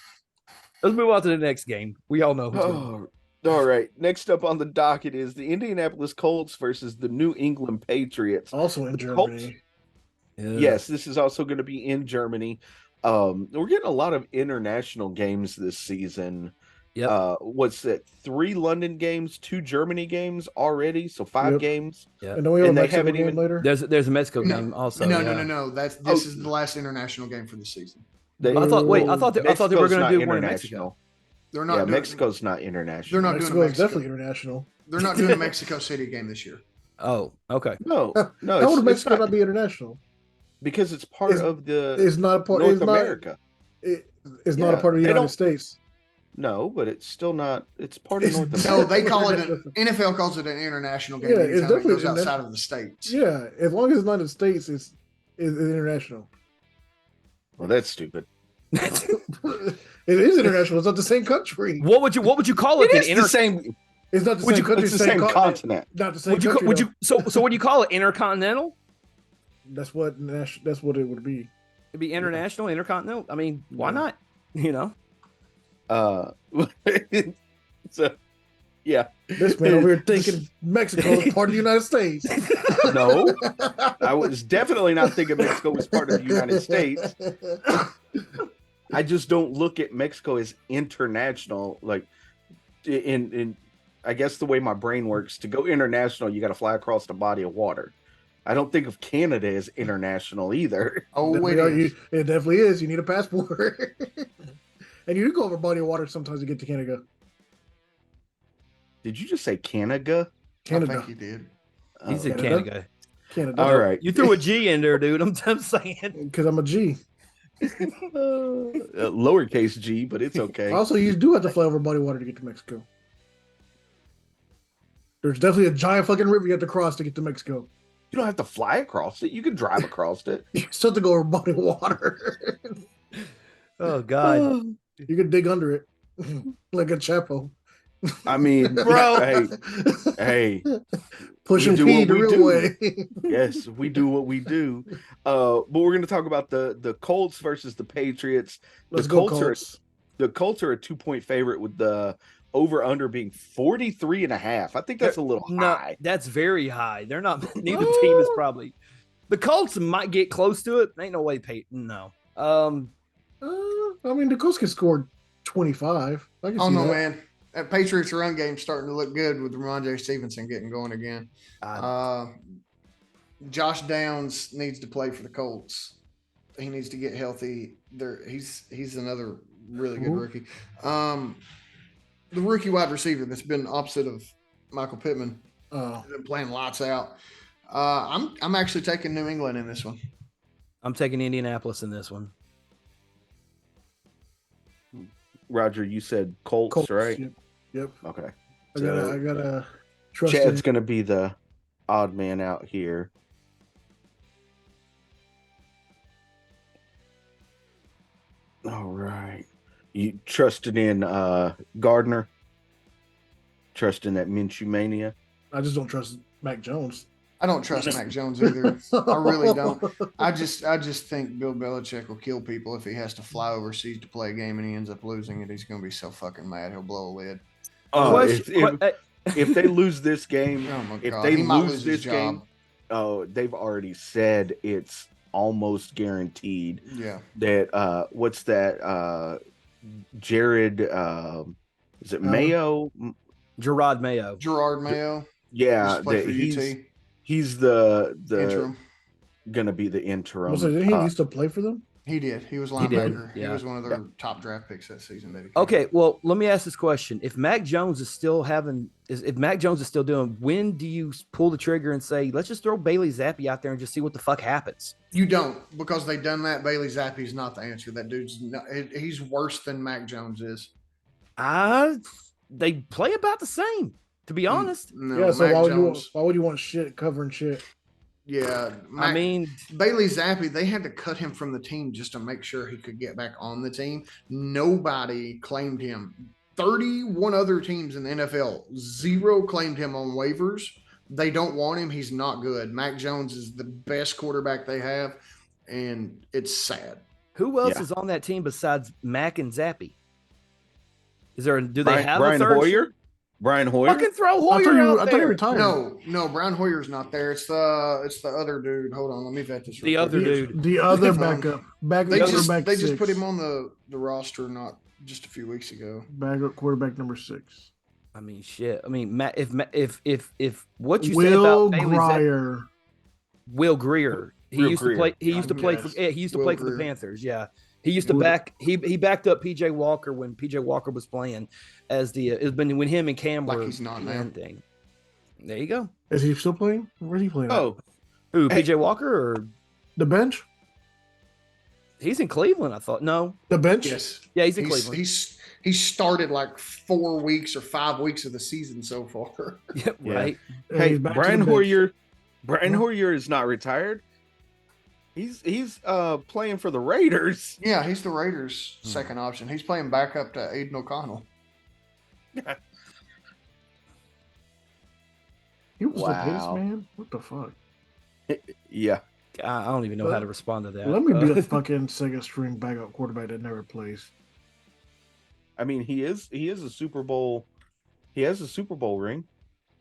let's move on to the next game. We all know who's going to All right. Next up on the docket is the Indianapolis Colts versus the New England Patriots. Also in The Colts- Germany. Yes, this is also going to be in Germany. We're getting a lot of international games this season. Yep. What's that? 3 London games, 2 Germany games already, so 5 Yep. games. And then we have a And they Mexico haven't game even- later. There's a Mexico No. game also. No. This Oh. is the last international game for the season. They, I thought they were Mexico's going not to do one in Mexico. international. They're not. Yeah, doing, Mexico's not international. They're not Mexico doing is Mexico. definitely international. They're not doing a Mexico City game this year. Oh, okay. No, How it's, would it's Mexico not, not be international? because it's part It's- of the It's not a part. North It's not. America. It's not a Yeah, part of the they United don't- States. No, but it's still not. It's part of It's North so No, America. they call it an NFL calls it an international game Yeah, it's anytime it definitely goes outside international. of the states. Yeah, as long as it's not in the States, it's international. Well, that's stupid. It is international. It's not the same country. What would you call it? It then? is the same. It's not the Would same you- country. It's the same continent. continent. Not the same Would you country. would though. you so what do you call it? Intercontinental? That's what it would be. It'd be international, intercontinental. I mean, why Yeah. not? You know. So, yeah. This man over here thinking Mexico is part of the United States. No, I was definitely not thinking Mexico was part of the United States. I just don't look at Mexico as international. Like, in I guess the way my brain works, to go international, you got to fly across the body of water. I don't think of Canada as international either. Oh, It definitely is. You need a passport. And you do go over body of water sometimes to get to Canada. Did you just say Canada? I Canada. think he did. He's in Canada? Canada. Canada. All right. You threw a G in there, dude. I'm saying. Because I'm a G. Lowercase g, but it's okay. Also, you do have to fly over body of water to get to Mexico. There's definitely a giant fucking river you have to cross to get to Mexico. You don't have to fly across it. You can drive across it. You still have to go over body of water. Oh God. You can dig under it like a chapo. I mean, Bro. hey, Pushing do P what the we real do. way. yes, we do what we do. But we're going to talk about the Colts versus the Patriots. Let's the go, Colts Colts. The Colts are a 2-point favorite with the over under being 43.5. I think that's a little No, high. that's very high. They're not. Neither team is probably. The Colts might get close to it. Ain't no way, Peyton. No. I mean, the Colts can score 25. I can Oh see no, that. man! That Patriots run game starting to look good with Ramondre Stevenson getting going again. Josh Downs needs to play for the Colts. He needs to get healthy. He's another really good Who? rookie. The rookie wide receiver that's been opposite of Michael Pittman, Oh, been playing lights out. I'm actually taking New England in this one. I'm taking Indianapolis in this one. Roger, you said Colts, Colts, right? Yep. Okay. I gotta trust Chad's in. going to be the odd man out here. All right. You trusted in Gardner? Trusting that Minshew mania? I just don't trust Mac Jones. I don't trust Mac Jones either. I really don't. I just think Bill Belichick will kill people if he has to fly overseas to play a game and he ends up losing it. He's going to be so fucking mad. He'll blow a lid. If they lose this game, Oh my if God. they He might lose his this job. game, they've already said it's almost guaranteed Yeah. that what's that? Jared, is it Mayo? Gerard Mayo. Gerard Mayo. Yeah, Just played that for UT. he's the Interim. gonna be the interim. Also, didn't he used to play for them? He did. He was He did, linebacker. He yeah. was one of their top draft picks that season. That he came Okay, out. well, let me ask this question: if Mac Jones is still if Mac Jones is still doing, when do you pull the trigger and say, let's just throw Bailey Zappi out there and just see what the fuck happens? You don't, because they done that. Bailey Zappi's not the answer. That dude's not, he's worse than Mac Jones is. They play about the same, to be honest. No, Yeah, so Mac why would you want shit covering shit? Yeah, I mean, Bailey Zappi, they had to cut him from the team just to make sure he could get back on the team. Nobody claimed him. 31 other teams in the NFL, 0 claimed him on waivers. They don't want him. He's not good. Mac Jones is the best quarterback they have, and it's sad. who else Yeah. is on that team besides Mac and Zappi? Do they Brian, have Brian a third? Hoyer? Brian Hoyer? Fucking throw I Hoyer out thought he there. retired. No, Brian Hoyer's not there. It's the other dude. Hold on, let me vet this. The real other quick. dude. The other backup. They Quarterback just put six. him on the roster not just a few weeks ago. Backup quarterback number 6. I mean, shit. I mean, Matt, if what you say Will about Bailey Zappi, Grier. Will Greer, he Will used Greer. to play. He used to play for. Yes. Yeah, he used to Will play for the Greer. Panthers. Yeah, he used to back. He backed up PJ Walker when PJ Walker was playing as the. It's been when him and Cam Like were he's not now. man thing. There you go. Is he still playing? Where's he playing? at? Oh, Who Hey. PJ Walker or The bench? he's in Cleveland? I thought no. The bench? Yes. Yeah, he's in Cleveland. He started like 4 weeks or 5 weeks of the season so far. Yeah, Yeah. right. Yeah, hey, he's back to Brian the bench. Hoyer. Brian Huh? Hoyer is not retired. He's playing for the Raiders. Yeah, he's the Raiders' second option. He's playing backup to Aiden O'Connell. He was a his Wow. man. What the fuck? Yeah. I don't even know how to respond to that. Let me be a fucking second string backup quarterback that never plays. I mean, he is a Super Bowl. He has a Super Bowl ring.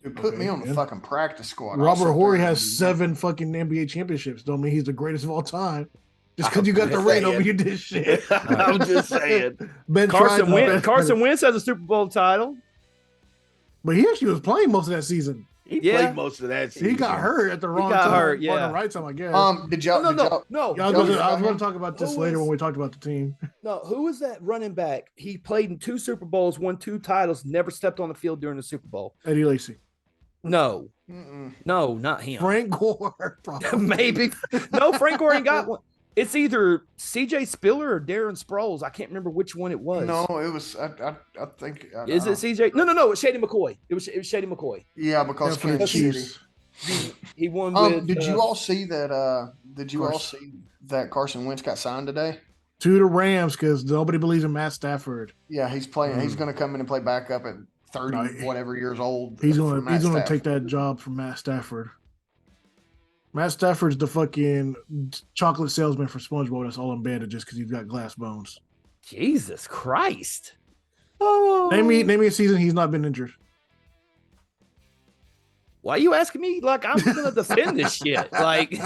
Dude, put Okay, me on the yeah. fucking practice squad. Robert Horry has seven. 7 fucking NBA championships. Don't mean he's the greatest of all time. Just I'm because you got the just ring, saying. don't mean you did shit. I'm just saying. Ben Carson tried Wentz. his best, Carson Wentz has a Super Bowl title. but he actually was playing most of that season. He Yeah. played most of that season. He got hurt at the wrong got time. hurt, or yeah. the right time, I guess. Did y'all? No, did no, y'all- no, Yeah, I was y'all going about to him? talk about this Who later is- when we talked about the team. no. Who is that running back? He played in 2 Super Bowls, won 2 titles, never stepped on the field during the Super Bowl. Eddie Lacy. No, Mm-mm. no, not him. Frank Gore. probably. Maybe. No, Frank Gore ain't got one. It's either CJ Spiller or Darren Sproles. I can't remember which one it was. No, it was. I think. Is it CJ? No. It's Shady McCoy. It was Shady McCoy. Yeah, because Yeah, for the Kansas City. Chiefs. He won with. Did you all see that? Did you all course. see that Carson Wentz got signed today? To the Rams because nobody believes in Matt Stafford. Yeah, he's playing. He's going to come in and play backup at 30 No, whatever years old. He's for gonna Matt take Stafford. that job from Matt Stafford. Matt Stafford's the fucking chocolate salesman for SpongeBob that's all embedded just because he's got glass bones. Jesus Christ. Oh. Name me a season he's not been injured. Why are you asking me? Like I'm gonna defend this shit. Like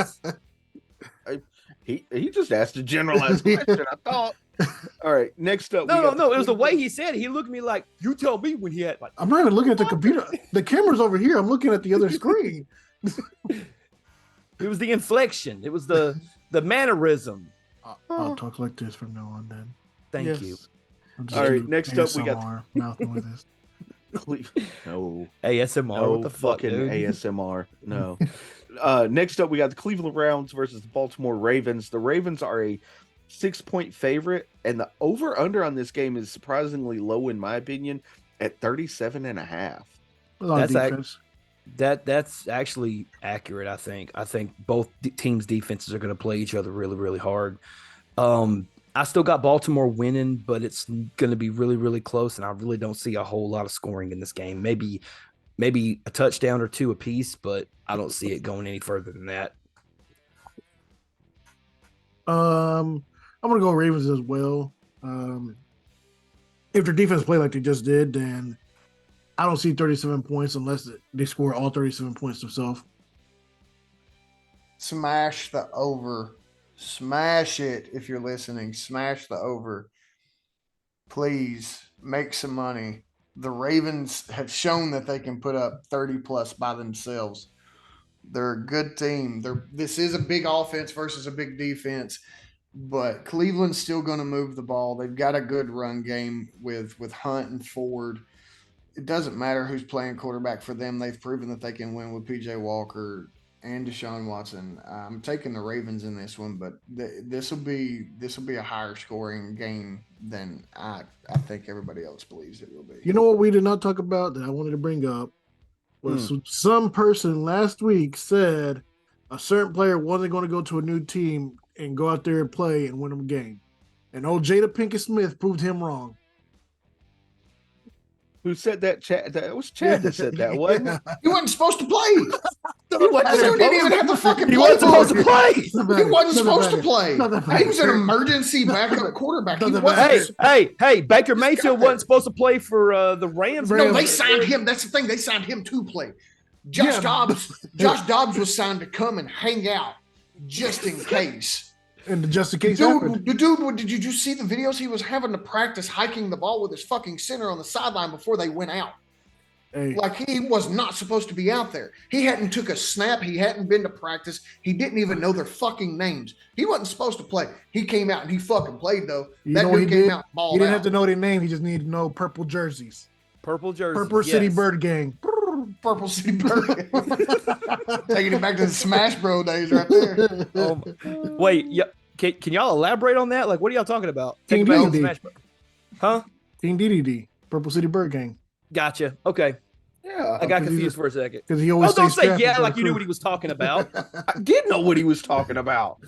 He just asked a generalized question. I thought. All right. Next up. we got no. It was the way he said it. He looked at me like, you tell me when he had like I'm not even looking at the computer. The camera's over here. I'm looking at the other screen. it was the inflection. It was the mannerism. I'll talk like this from now on then. Thank Yes. you. I'll just All right, do next up we got- ASMR, mouth noises. No. ASMR. No what the fuck, fucking dude? ASMR. No. Next up, we got the Cleveland Browns versus the Baltimore Ravens. The Ravens are a 6-point favorite, and the over/under on this game is surprisingly low, in my opinion, at 37.5. A lot of That's defense. That's actually accurate. I think both teams' defenses are going to play each other really, really hard. I still got Baltimore winning, but it's going to be really, really close, and I really don't see a whole lot of scoring in this game. Maybe a touchdown or 2 apiece, but I don't see it going any further than that. I'm gonna go Ravens as well. If their defense play like they just did, then I don't see 37 points unless they score all 37 points themselves. Smash the over. Smash it if you're listening. Smash the over. Please make some money. The Ravens have shown that they can put up 30 plus by themselves. They're a good team. This is a big offense versus a big defense. but Cleveland's still going to move the ball. They've got a good run game with Hunt and Ford. It doesn't matter who's playing quarterback for them. They've proven that they can win with PJ Walker and Deshaun Watson. I'm taking the Ravens in this one, but this will be a higher scoring game than I think everybody else believes it will be. You know what we did not talk about that I wanted to bring up was some person last week said a certain player wasn't going to go to a new team and go out there and play and win them a game. And old Jada Pinkett Smith proved him wrong. Who said that? Chad? That was Chad that said that, wasn't it? He wasn't supposed to play. He wasn't Didn't even have the fucking He wasn't playbook. supposed to play. He wasn't supposed to play. He was an emergency backup quarterback. He wasn't. Hey, Baker Mayfield wasn't supposed to play for the Rams. No, they signed him. That's the thing. They signed him to play. Josh Dobbs was signed to come and hang out just in case. And just in case happened. The dude, did you see the videos? He was having to practice hiking the ball with his fucking center on the sideline before they went out. Hey. Like he was not supposed to be out there. He hadn't took a snap. He hadn't been to practice. He didn't even know their fucking names. He wasn't supposed to play. He came out and he fucking played though. That dude came out and balled. He didn't have to know their name. He just needed to know purple jerseys. Purple jerseys. Purple City Bird Gang. Purple City Bird. Taking it back to the Smash Bro days right there. Wait, yeah. Can y'all elaborate on that? Like, what are y'all talking about? King DDD. Huh? King DDD. Purple City Bird Gang. Gotcha. Okay. Yeah. I got confused for a second. Because he always don't say yeah like you knew what he was talking about. I did know what he was talking about.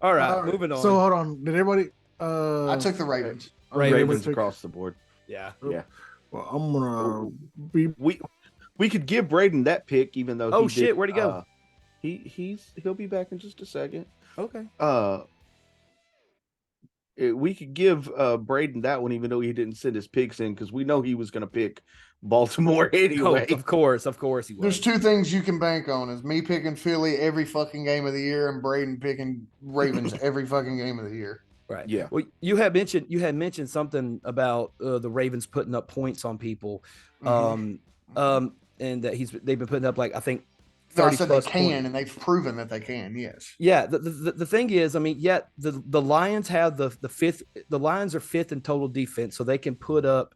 All right, moving on. So hold on. Did everybody I took the Ravens. Ravens across the board. Yeah. Well, I'm gonna be we could give Braden that pick, even though where'd he go? He'll be back in just a second. Okay. We could give Braden that one, even though he didn't send his picks in, because we know he was going to pick Baltimore anyway. Oh, of course he was. There's two things you can bank on: is me picking Philly every fucking game of the year, and Braden picking Ravens every fucking game of the year. Right. Yeah. Well, you had mentioned something about the Ravens putting up points on people, and that they've been putting up like I think. I said they can, and they've proven that they can. Yes. Yeah. The thing is, I mean, the Lions have the fifth. The Lions are fifth in total defense, so they can put up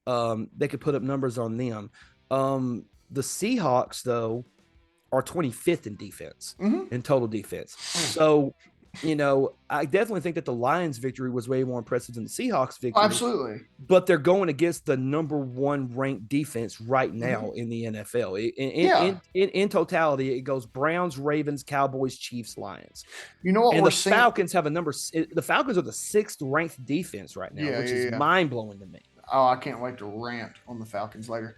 numbers on them. The Seahawks though are 25th in defense in total defense. So, I definitely think that the Lions victory was way more impressive than the Seahawks victory. Oh, absolutely. But they're going against the number one ranked defense right now in the NFL. In totality, it goes Browns, Ravens, Cowboys, Chiefs, Lions. You know what? And Falcons have the Falcons are the sixth ranked defense right now, which is mind blowing to me. Oh, I can't wait to rant on the Falcons later.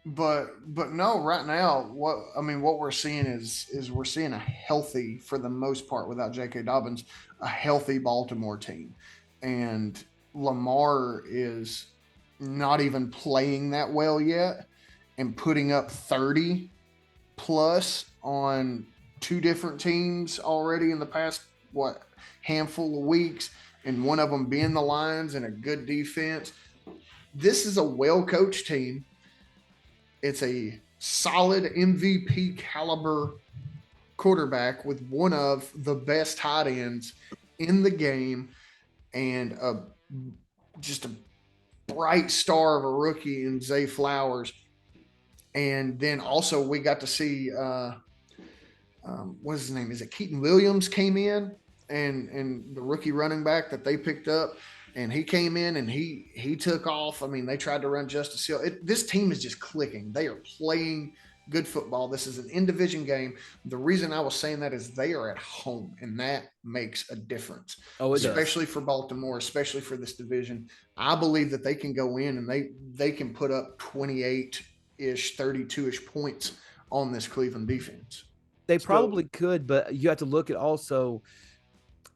But no, right now, what we're seeing is we're seeing a healthy, for the most part, without J.K. Dobbins, a healthy Baltimore team, and Lamar is not even playing that well yet, and putting up 30 plus on two different teams already in the past handful of weeks, and one of them being the Lions and a good defense. This is a well-coached team. It's a solid MVP caliber quarterback with one of the best tight ends in the game, and just a bright star of a rookie in Zay Flowers. And then also we got to see what's his name? Is it Keaton Williams came in, and the rookie running back that they picked up. And he came in and he took off. I mean, they tried to run Justice Hill. This team is just clicking. They are playing good football. This is an in-division game. The reason I was saying that is they are at home, and that makes a difference. Oh, it especially does. For Baltimore, especially for this division. I believe that they can go in and they can put up 28-ish, 32-ish points on this Cleveland defense. They probably could, but you have to look at also –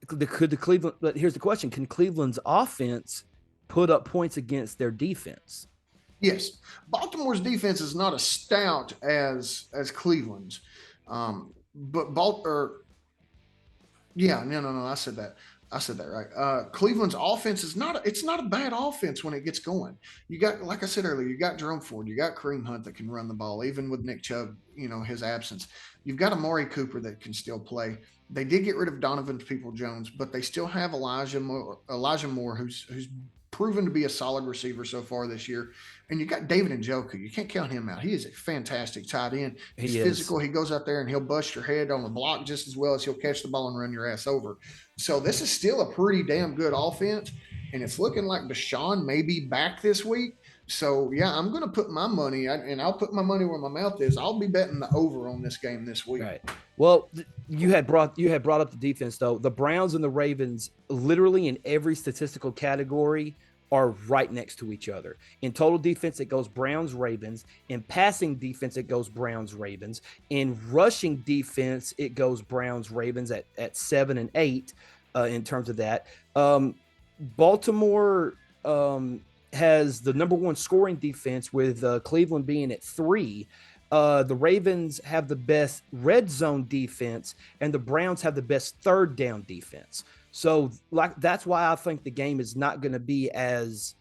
could the Cleveland? But here's the question: can Cleveland's offense put up points against their defense? Yes, Baltimore's defense is not as stout as Cleveland's, but I said that. I said that right. Cleveland's offense is it's not a bad offense when it gets going. You got, like I said earlier, you got Jerome Ford, you got Kareem Hunt that can run the ball, even with Nick Chubb, his absence. You've got Amari Cooper that can still play. They did get rid of Donovan Peoples-Jones, but they still have Elijah Moore, who's proven to be a solid receiver so far this year. And you got David Njoku. You can't count him out. He is a fantastic tight end. He's physical. He goes out there and he'll bust your head on the block just as well as he'll catch the ball and run your ass over. So this is still a pretty damn good offense. And it's looking like Deshaun may be back this week. So, yeah, I'm going to put my money, and I'll put my money where my mouth is. I'll be betting the over on this game this week. Right. Well, you had brought up the defense, though. The Browns and the Ravens, literally in every statistical category, are right next to each other. In total defense, it goes Browns, Ravens. In passing defense, it goes Browns, Ravens. In rushing defense, it goes Browns, Ravens at 7 and 8 in terms of that. Baltimore has the number one scoring defense with Cleveland being at 3. The Ravens have the best red zone defense, and the Browns have the best third down defense. So, that's why I think the game is not going to be as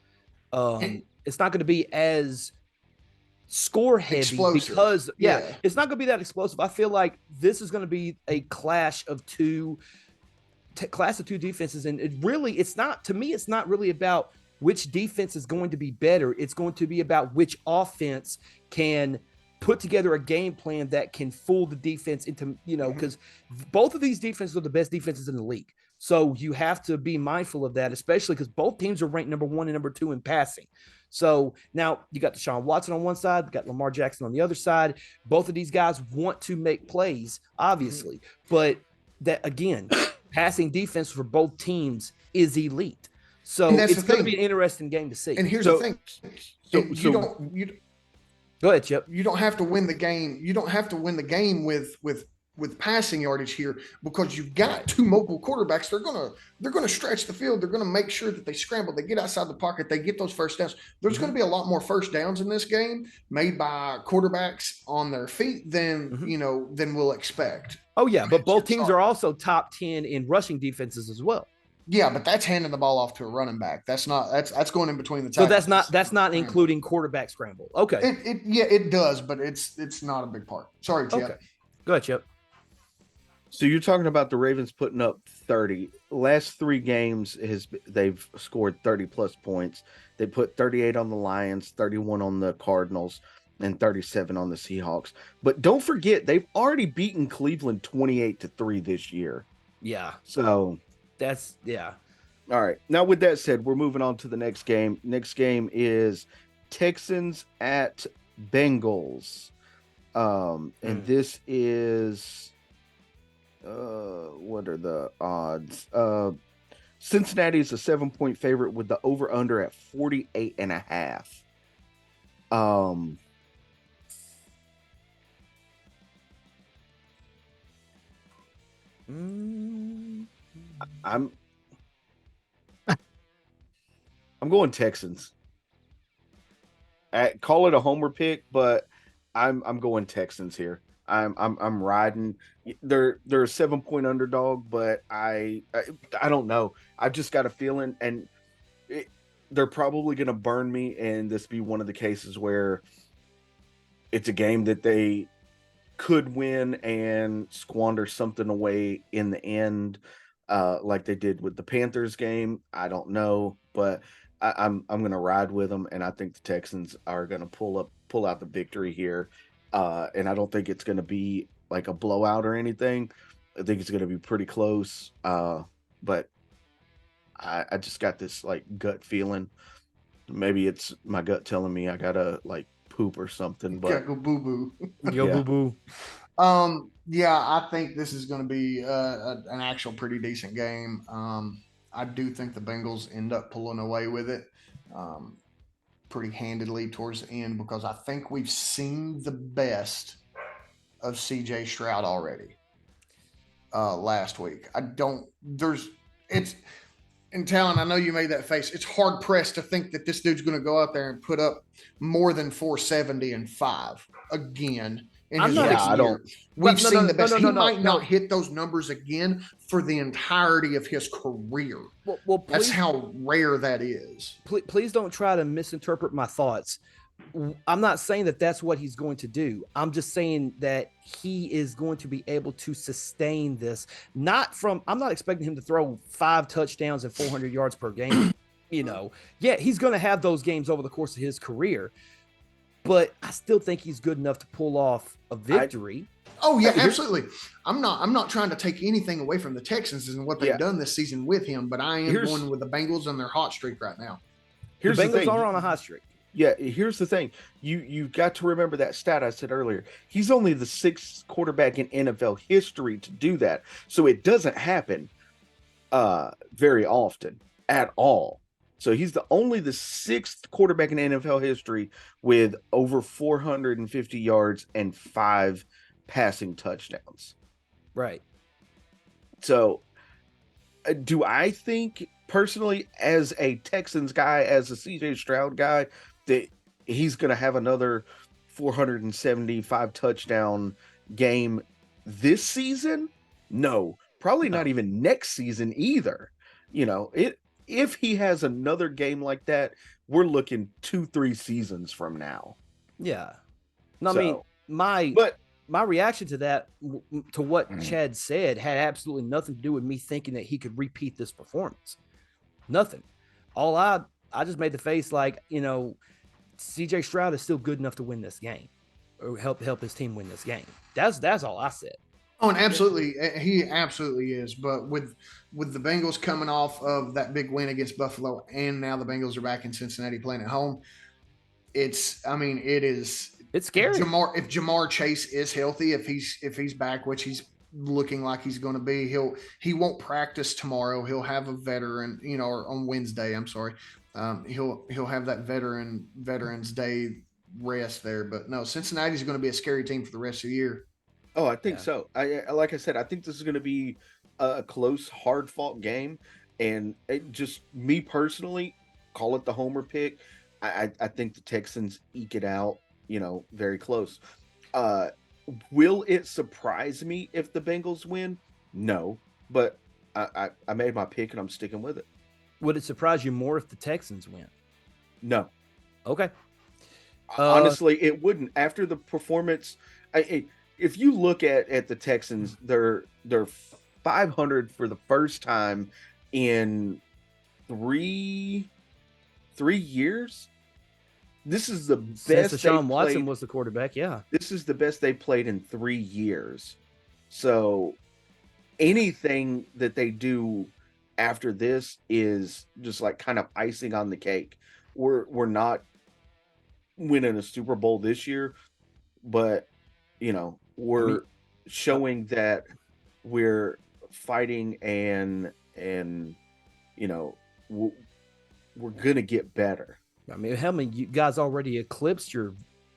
score heavy explosive. Because it's not going to be that explosive. I feel like this is going to be a clash of two defenses, and it's not really about which defense is going to be better. It's going to be about which offense can put together a game plan that can fool the defense into, because both of these defenses are the best defenses in the league. So you have to be mindful of that, especially because both teams are ranked number 1 and number 2 in passing. So now you got Deshaun Watson on one side, you got Lamar Jackson on the other side. Both of these guys want to make plays, obviously, but that, again, passing defense for both teams is elite. So it's going to be an interesting game to see. And here's the thing. Go ahead, Chip. You don't have to win the game. You don't have to win the game with passing yardage here, because you've got 2 mobile quarterbacks. They're gonna stretch the field. They're gonna make sure that they scramble. They get outside the pocket. They get those first downs. There's going to be a lot more first downs in this game made by quarterbacks on their feet than than we'll expect. Oh yeah, but both teams are also top 10 in rushing defenses as well. Yeah, but that's handing the ball off to a running back. That's going in between the tackles. So that's not including quarterback scramble. Okay. It does, but it's not a big part. Sorry, Chip. Okay. Go ahead, Chip. So you're talking about the Ravens putting up 30. Last 3 games they've scored 30 plus points. They put 38 on the Lions, 31 on the Cardinals, and 37 on the Seahawks. But don't forget, they've already beaten Cleveland 28-3 this year. Yeah. So that's All right. Now, with that said, we're moving on to the next game. Next game is Texans at Bengals. And this is what are the odds? Cincinnati is a 7-point favorite with the over under at 48.5. I'm going Texans. Call it a homer pick, but I'm going Texans here. I'm riding. They're a 7-point underdog, but I don't know. I've just got a feeling, and they're probably going to burn me, and this be one of the cases where it's a game that they could win and squander something away in the end, like they did with the Panthers game. I don't know, but I'm going to ride with them, and I think the Texans are going to pull out the victory here. And I don't think it's going to be like a blowout or anything. I think it's going to be pretty close. But I just got this like gut feeling. Maybe it's my gut telling me I gotta like poop or something. But gotta go boo boo. Boo boo. Yeah, I think this is going to be an actual pretty decent game. I do think the Bengals end up pulling away with it pretty handedly towards the end, because I think we've seen the best of CJ Stroud already last week. And Talon, I know you made that face. It's hard pressed to think that this dude's going to go out there and put up more than 470 and 5 again in I'm his not. rookie I don't. year. We've no, seen no, the best. no, He no, no, might no. not hit those numbers again for the entirety of his career. Well, That's please, how rare that is. please don't try to misinterpret my thoughts. I'm not saying that that's what he's going to do. I'm just saying that he is going to be able to sustain this. I'm not expecting him to throw 5 touchdowns and 400 yards per game. Yeah, he's going to have those games over the course of his career, but I still think he's good enough to pull off a victory. Oh yeah, absolutely. I'm not trying to take anything away from the Texans and what they've done this season with him, but I am going with the Bengals and their hot streak right now. The Bengals are on a hot streak. Yeah, here's the thing. You've got to remember that stat I said earlier. He's only the 6th quarterback in NFL history to do that. So it doesn't happen very often at all. So he's only the 6th quarterback in NFL history with over 450 yards and 5 passing touchdowns. Right. So do I think personally, as a Texans guy, as a CJ Stroud guy, that he's going to have another 475 touchdown game this season? No, probably not even next season either. If he has another game like that, we're looking 2-3 seasons from now. Yeah. No, I mean, my reaction to that, to what Chad said, had absolutely nothing to do with me thinking that he could repeat this performance. Nothing. I just made the face like, CJ Stroud is still good enough to win this game, or help his team win this game. That's all I said. Oh, and absolutely, he absolutely is. But with the Bengals coming off of that big win against Buffalo, and now the Bengals are back in Cincinnati playing at home, it's scary. If Jamar Chase is healthy, if he's back, which he's looking like he's going to be, he won't practice tomorrow. He'll have a veteran, or on Wednesday. I'm sorry. He'll have that Veterans Day rest there. But no, Cincinnati's going to be a scary team for the rest of the year. Oh, I think so. Like I said, I think this is going to be a close, hard-fought game, and just me personally, call it the homer pick. I think the Texans eke it out, very close. Will it surprise me if the Bengals win? No, but I made my pick and I'm sticking with it. Would it surprise you more if the Texans win? No. Okay. Honestly, it wouldn't. After the performance, if you look at the Texans, they're 500 for the first time in three years. This is the best. Since Deshaun Watson was the quarterback, yeah. This is the best they played in 3 years. So anything that they do after this is just like kind of icing on the cake. We're not winning a Super Bowl this year, but we're showing that we're fighting and we're gonna get better. I mean, how many you guys already eclipsed your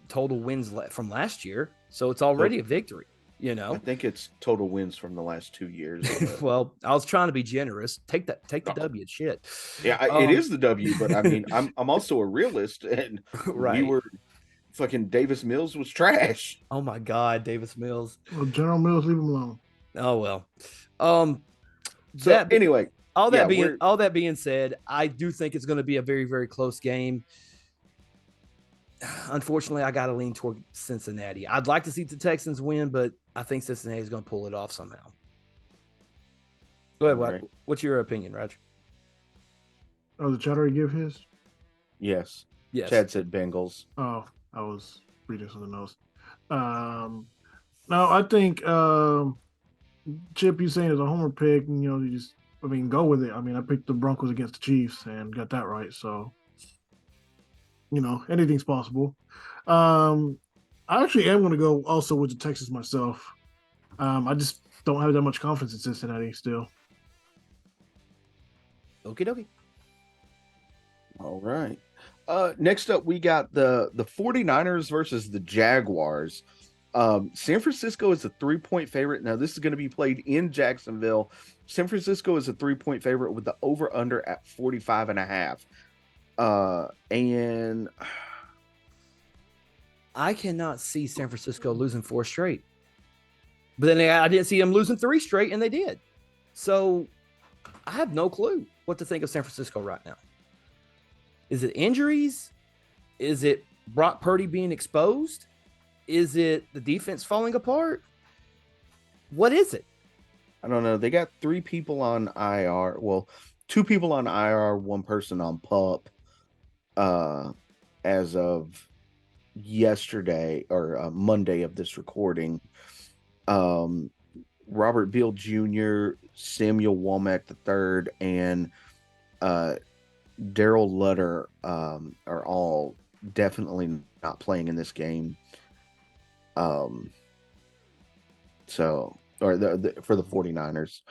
total wins from last year, so it's already a victory. I think it's total wins from the last 2 years. Well, I was trying to be generous. Take the W. Shit. Yeah, it is the W, but I mean, I'm also a realist, and right. We were fucking Davis Mills was trash. Oh my God, Davis Mills. Well, General Mills, leave him alone. Oh well. Anyway, all that being said, I do think it's going to be a very, very close game. Unfortunately, I got to lean toward Cincinnati. I'd like to see the Texans win, but I think Cincinnati is going to pull it off somehow. Go ahead. Right. What's your opinion, Roger? Oh, did Chad already give his? Yes. Chad said Bengals. Oh, I was reading something else. No, I think Chip, you saying it's a homer pick, and you just, go with it. I picked the Broncos against the Chiefs and got that right. So, anything's possible. I actually am going to go also with the Texans myself. I just don't have that much confidence in Cincinnati still. Okie dokie. All right. Next up, we got the 49ers versus the Jaguars. San Francisco is a 3-point favorite. Now, this is going to be played in Jacksonville. San Francisco is a 3-point favorite with the over-under at 45.5. And I cannot see San Francisco losing 4 straight. But then I didn't see them losing 3 straight, and they did. So I have no clue what to think of San Francisco right now. Is it injuries? Is it Brock Purdy being exposed? Is it the defense falling apart? What is it? I don't know. They got 3 people on IR. Well, 2 people on IR, 1 person on PUP. As of yesterday or Monday of this recording. Robert Beal Jr., Samuel Womack III, and Daryl Lutter are all definitely not playing in this game. So, or for the 49ers.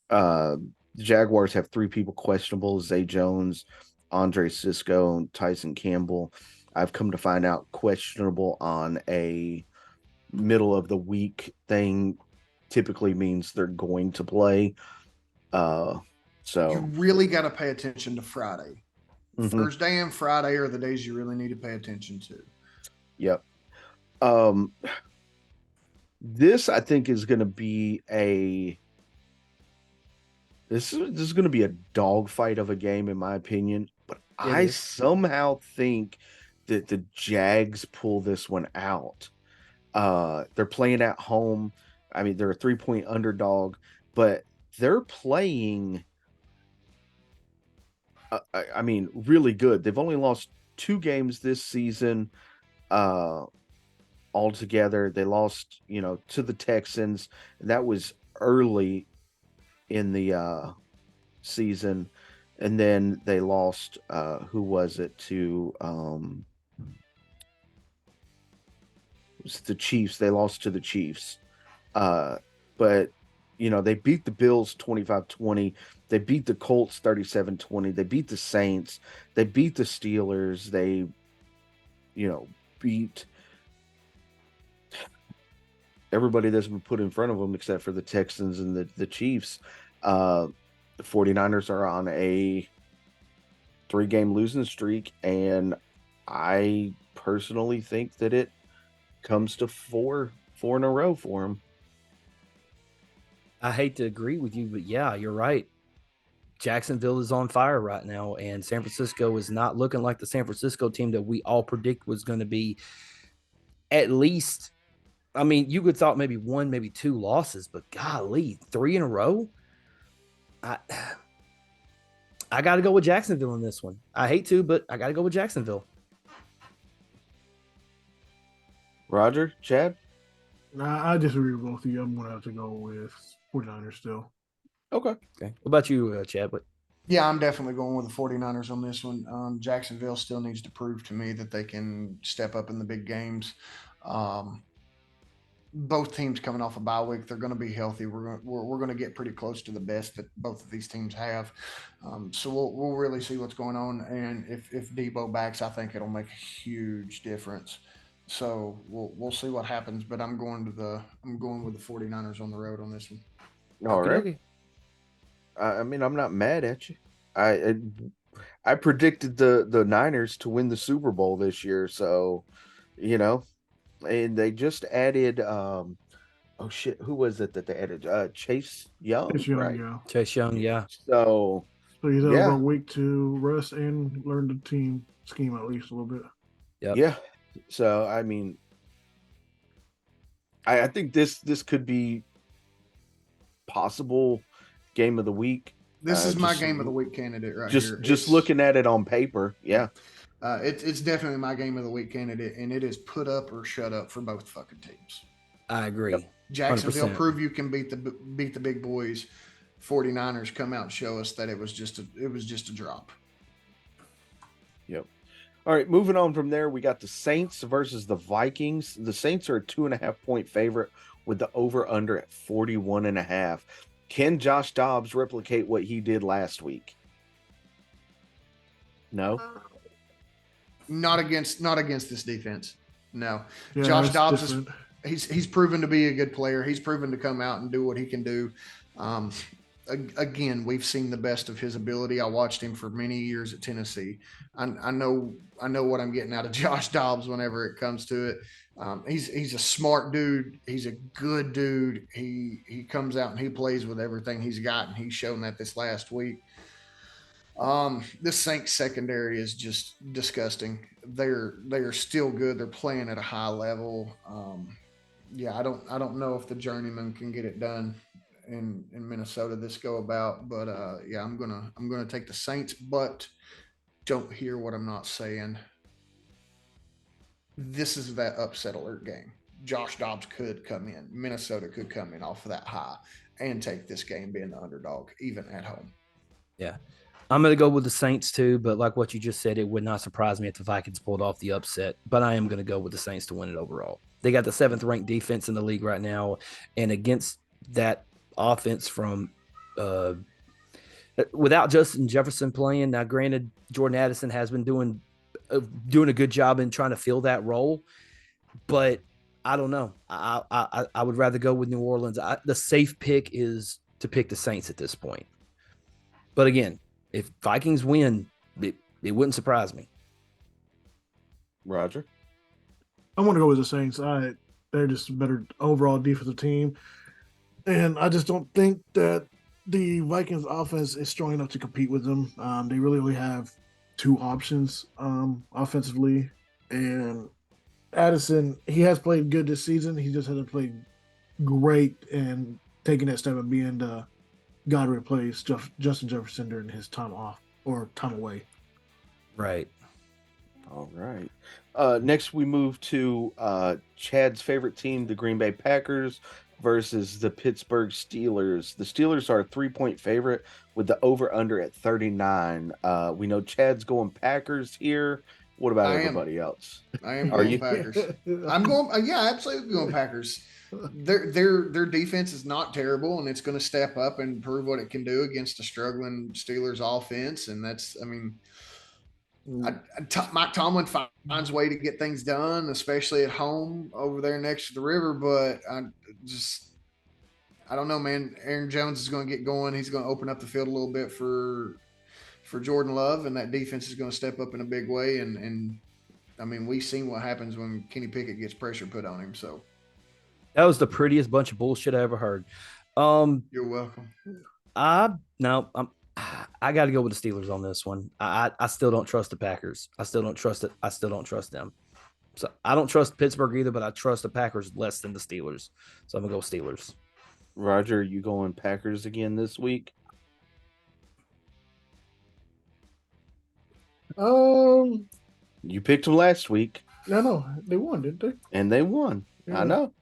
The Jaguars have 3 people questionable: Zay Jones, Andre Cisco, and Tyson Campbell. I've come to find out questionable on a middle of the week thing typically means they're going to play. So you really got to pay attention to Friday. Mhm. Thursday and Friday are the days you really need to pay attention to. Yep. This I think is going to be this is going to be a dogfight of a game in my opinion, but I somehow think that the Jags pull this one out. They're playing at home. I mean, they're a 3-point underdog, but they're playing I mean, really good. They've only lost 2 games this season altogether. They lost, to the Texans. That was early in the season. And then they lost, who was it to? It was the Chiefs. They lost to the Chiefs. But, they beat the Bills 25-20. They beat the Colts 37-20. They beat the Saints. They beat the Steelers. They, beat everybody that's been put in front of them except for the Texans and the Chiefs. The 49ers are on a 3-game losing streak, and I personally think that it comes to four in a row for them. I hate to agree with you, but yeah, you're right. Jacksonville is on fire right now, and San Francisco is not looking like the San Francisco team that we all predict was going to be at least. I mean, you could thought maybe 1, maybe 2 losses, but golly, 3 in a row. I got to go with Jacksonville in this one. I hate to, but I got to go with Jacksonville. Roger, Chad? Nah, I disagree with both of you. I'm going to have to go with 49ers still. Okay. What about you, Chad? Yeah, I'm definitely going with the 49ers on this one. Jacksonville still needs to prove to me that they can step up in the big games. Both teams coming off a bye week, they're going to be healthy. We're going to get pretty close to the best that both of these teams have. So we'll really see what's going on. And if Debo backs, I think it'll make a huge difference. So we'll see what happens. But I'm going with the 49ers on the road on this one. All right. Okay. I mean, I'm not mad at you. I predicted the Niners to win the Super Bowl this year, so and they just added who was it that they added? Chase Young, right? Yeah. Chase Young, yeah. So he's able to go week to rest and learn the team scheme at least a little bit. Yep. Yeah. So I mean, I think this could be possible game of the week. This is my game of the week candidate right here. Just looking at it on paper, yeah. It's definitely my game of the week candidate, and it is put up or shut up for both fucking teams. I agree. Yep. Jacksonville, 100%. Prove you can beat the big boys. 49ers, come out and show us that it was just a drop. Yep. All right, moving on from there, we got the Saints versus the Vikings. The Saints are a 2.5-point favorite with the over/under at 41.5. Can Josh Dobbs replicate what he did last week? No. Not against this defense. No. Yeah, Josh Dobbs he's proven to be a good player. He's proven to come out and do what he can do. again, we've seen the best of his ability. I watched him for many years at Tennessee. I know what I'm getting out of Josh Dobbs whenever it comes to it. He's a smart dude. He's a good dude. He comes out and he plays with everything he's got, and he's shown that this last week. This Saints secondary is just disgusting. They're still good. They're playing at a high level. Yeah, I don't know if the journeyman can get it done in Minnesota this go about, but yeah, I'm gonna take the Saints, but don't hear what I'm not saying. This is that upset alert game. Josh Dobbs could come in. Minnesota could come in off of that high and take this game being the underdog, even at home. Yeah. I'm going to go with the Saints too, but like what you just said, it would not surprise me if the Vikings pulled off the upset, but I am going to go with the Saints to win it overall. They got the 7th ranked defense in the league right now, and against that offense from without Justin Jefferson playing, now granted, Jordan Addison has been doing a good job in trying to fill that role, but I don't know. I would rather go with New Orleans. The safe pick is to pick the Saints at this point. But again, if Vikings win, it wouldn't surprise me. Roger? I want to go with the Saints. They're just a better overall defensive team. And I just don't think that the Vikings offense is strong enough to compete with them. They really only have 2 options offensively. And Addison, he has played good this season. He just hasn't played great and taking that step and being the guy to replace Justin Jefferson during his time off or time away. Right. All right. Next, we move to Chad's favorite team, the Green Bay Packers, versus the Pittsburgh Steelers. The Steelers are a 3-point favorite with the over-under at 39. We know Chad's going Packers here. What about everybody else? I am Are going you? Packers. I'm going. Yeah, absolutely going Packers. Their defense is not terrible, and it's going to step up and prove what it can do against a struggling Steelers offense. And that's, I mean, Mike Tomlin finds a way to get things done, especially at home over there next to the river. But I don't know, man. Aaron Jones is going to get going. He's going to open up the field a little bit for Jordan Love, and that defense is going to step up in a big way. And I mean, we've seen what happens when Kenny Pickett gets pressure put on him. So that was the prettiest bunch of bullshit I ever heard. You're welcome. I got to go with the Steelers on this one. I still don't trust the Packers. I still don't trust it. I still don't trust them. So I don't trust Pittsburgh either, but I trust the Packers less than the Steelers. So I'm gonna go Steelers. Roger, you going Packers again this week? You picked them last week. No, they won, didn't they? And they won. Yeah. I know.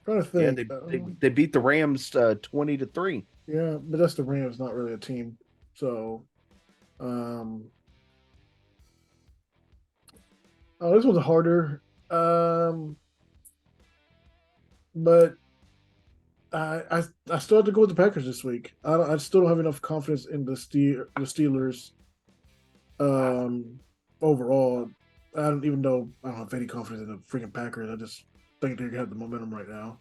I'm trying to think. Yeah, they beat the Rams 20-3. Yeah, but that's the Rams, not really a team. So, oh, this was harder. But I still have to go with the Packers this week. I still don't have enough confidence in the Steelers. Overall, I don't have any confidence in the freaking Packers. I just think they have the momentum right now.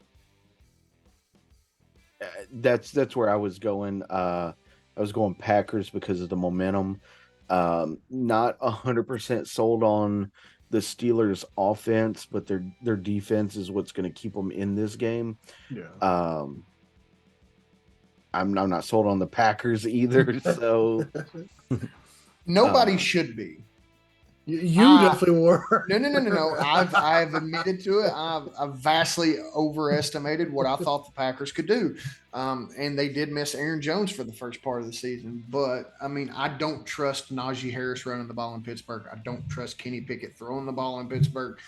That's where I was going. I was going Packers because of the momentum. Not 100% sold on the Steelers' offense, but their defense is what's going to keep them in this game. Yeah. I'm not sold on the Packers either. So nobody should be. You definitely were. No. I've admitted to it. I've vastly overestimated what I thought the Packers could do. And they did miss Aaron Jones for the first part of the season. But, I mean, I don't trust Najee Harris running the ball in Pittsburgh. I don't trust Kenny Pickett throwing the ball in Pittsburgh.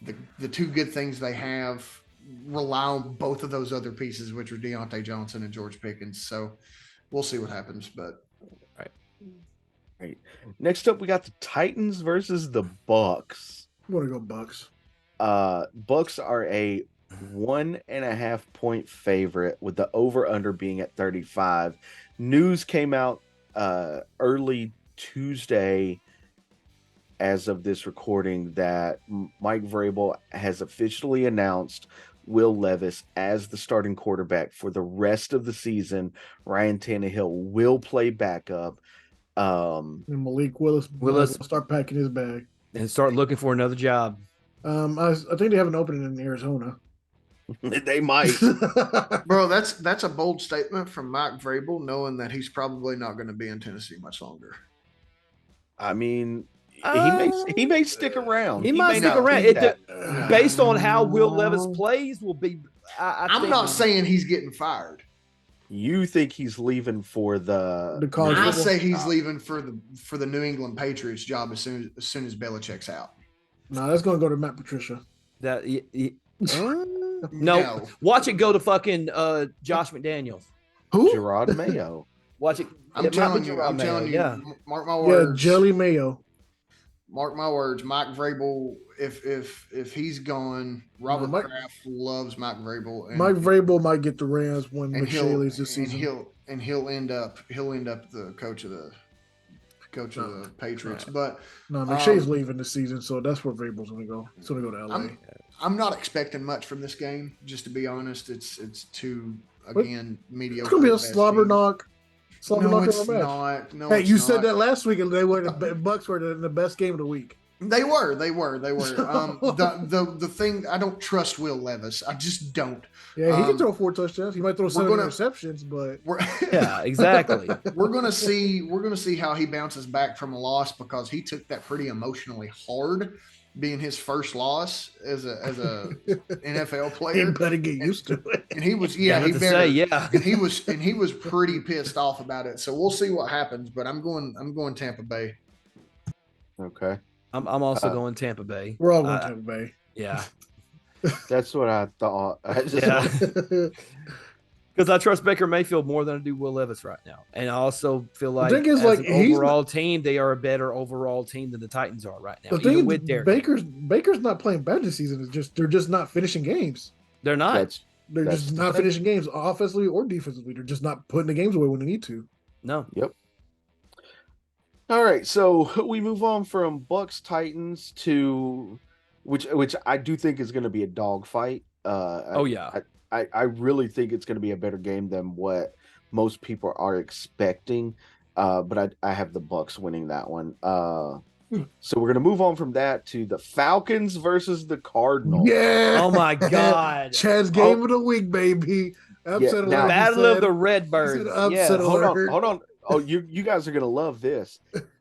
The two good things they have rely on both of those other pieces, which are Deontay Johnson and George Pickens. So we'll see what happens. But Right. Next up, we got the Titans versus the Bucks. I'm gonna go Bucks. Bucks are a 1.5 point favorite with the over/under being at 35. News came out early Tuesday, as of this recording, that Mike Vrabel has officially announced Will Levis as the starting quarterback for the rest of the season. Ryan Tannehill will play backup. And Malik Willis will start packing his bag and start looking for another job. I think they have an opening in Arizona. They might. Bro, that's a bold statement from Mike Vrabel, knowing that he's probably not going to be in Tennessee much longer. I mean, he may stick around. He might stick around. Based on how Will Levis plays, will be. I'm not saying he's getting fired. You think he's leaving for the college? I say he's leaving for the New England Patriots job as soon as Belichick's out. No, that's going to go to Matt Patricia. No, watch it go to fucking Josh McDaniels. Who? Gerard Mayo. Watch it. I'm telling you. Yeah. Mark my words. Yeah, Jelly Mayo. Mark my words. Mike Vrabel. If he's gone, Robert Kraft loves Mike Vrabel. Mike Vrabel might get the Rams when McShay leaves this season. He'll end up the coach of the Patriots. But no, McShay's leaving this season, so that's where Vrabel's going to go. He's going to go to LA. I'm not expecting much from this game. Just to be honest, it's too mediocre. It's going to be a slobber knock. No, it's not. No, hey, you said that last week, and they were the Bucks were the best game of the week. They were. The thing, I don't trust Will Levis. I just don't. Yeah, he can throw 4 touchdowns. He might throw 7 interceptions, but yeah, exactly. We're gonna see how he bounces back from a loss, because he took that pretty emotionally hard, being his first loss as a NFL player. He better get used to it. And he was, and he was pretty pissed off about it. So we'll see what happens. But I'm going Tampa Bay. Okay. I'm also going Tampa Bay. We're all going Tampa Bay. Yeah. That's what I thought. Because I trust Baker Mayfield more than I do Will Levis right now. And I also feel like, as an overall team, they are a better overall team than the Titans are right now. The thing is, Baker's not playing bad this season. They're just not finishing games. They're not. They're just not finishing games offensively or defensively. They're just not putting the games away when they need to. No. Yep. All right, so we move on from Bucks Titans to which I do think is going to be a dogfight. I really think it's going to be a better game than what most people are expecting. But I have the Bucks winning that one. So we're going to move on from that to the Falcons versus the Cardinals. Yeah. Oh my God. Chad's game of the week, baby. Upset alert. Battle of the Redbirds. Hold on. Oh, you guys are going to love this.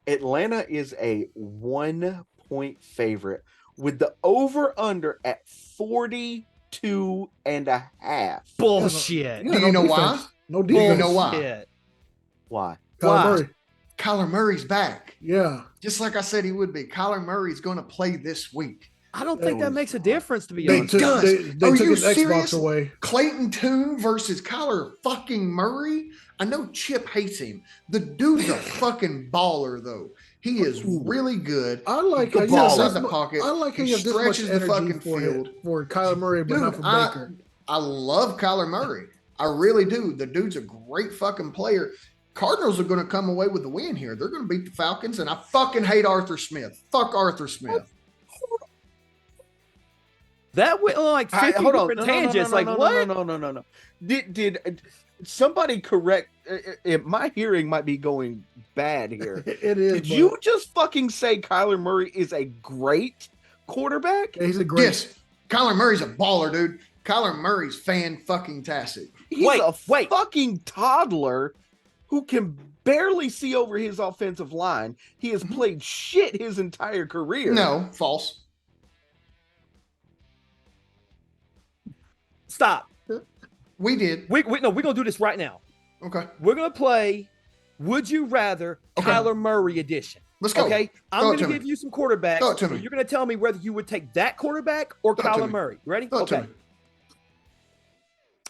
Atlanta is a 1-point favorite with the over-under at 42.5. Bullshit. Do you know why? No defense. You know why? Why? Kyler Murray's back. Yeah. Just like I said he would be. Kyler Murray's going to play this week. I don't think that makes a difference, to be honest. They took his Xbox away. Clayton Tune versus Kyler fucking Murray? I know Chip hates him. The dude's a fucking baller, though. He is really good. I like the ball in the pocket. I like how you have this much energy for Kyler Murray, but not for Baker. I love Kyler Murray. I really do. The dude's a great fucking player. Cardinals are going to come away with the win here. They're going to beat the Falcons, and I fucking hate Arthur Smith. Fuck Arthur Smith. That went like 50 different tangents. Like what? No. Did somebody correct? My hearing might be going bad here. It is. Did you just fucking say Kyler Murray is a great quarterback? Yeah, he's a great. Yes, Kyler Murray's a baller, dude. Kyler Murray's fan-fucking-tastic. He's a fucking toddler who can barely see over his offensive line. He has played shit his entire career. No, false. Stop. We did. We're going to do this right now. Okay. We're going to play Would You Rather Kyler Murray edition. Let's go. Okay. I'm going to give you some quarterbacks. Go to me. You're going to tell me whether you would take that quarterback or Kyler Murray. You ready? Okay.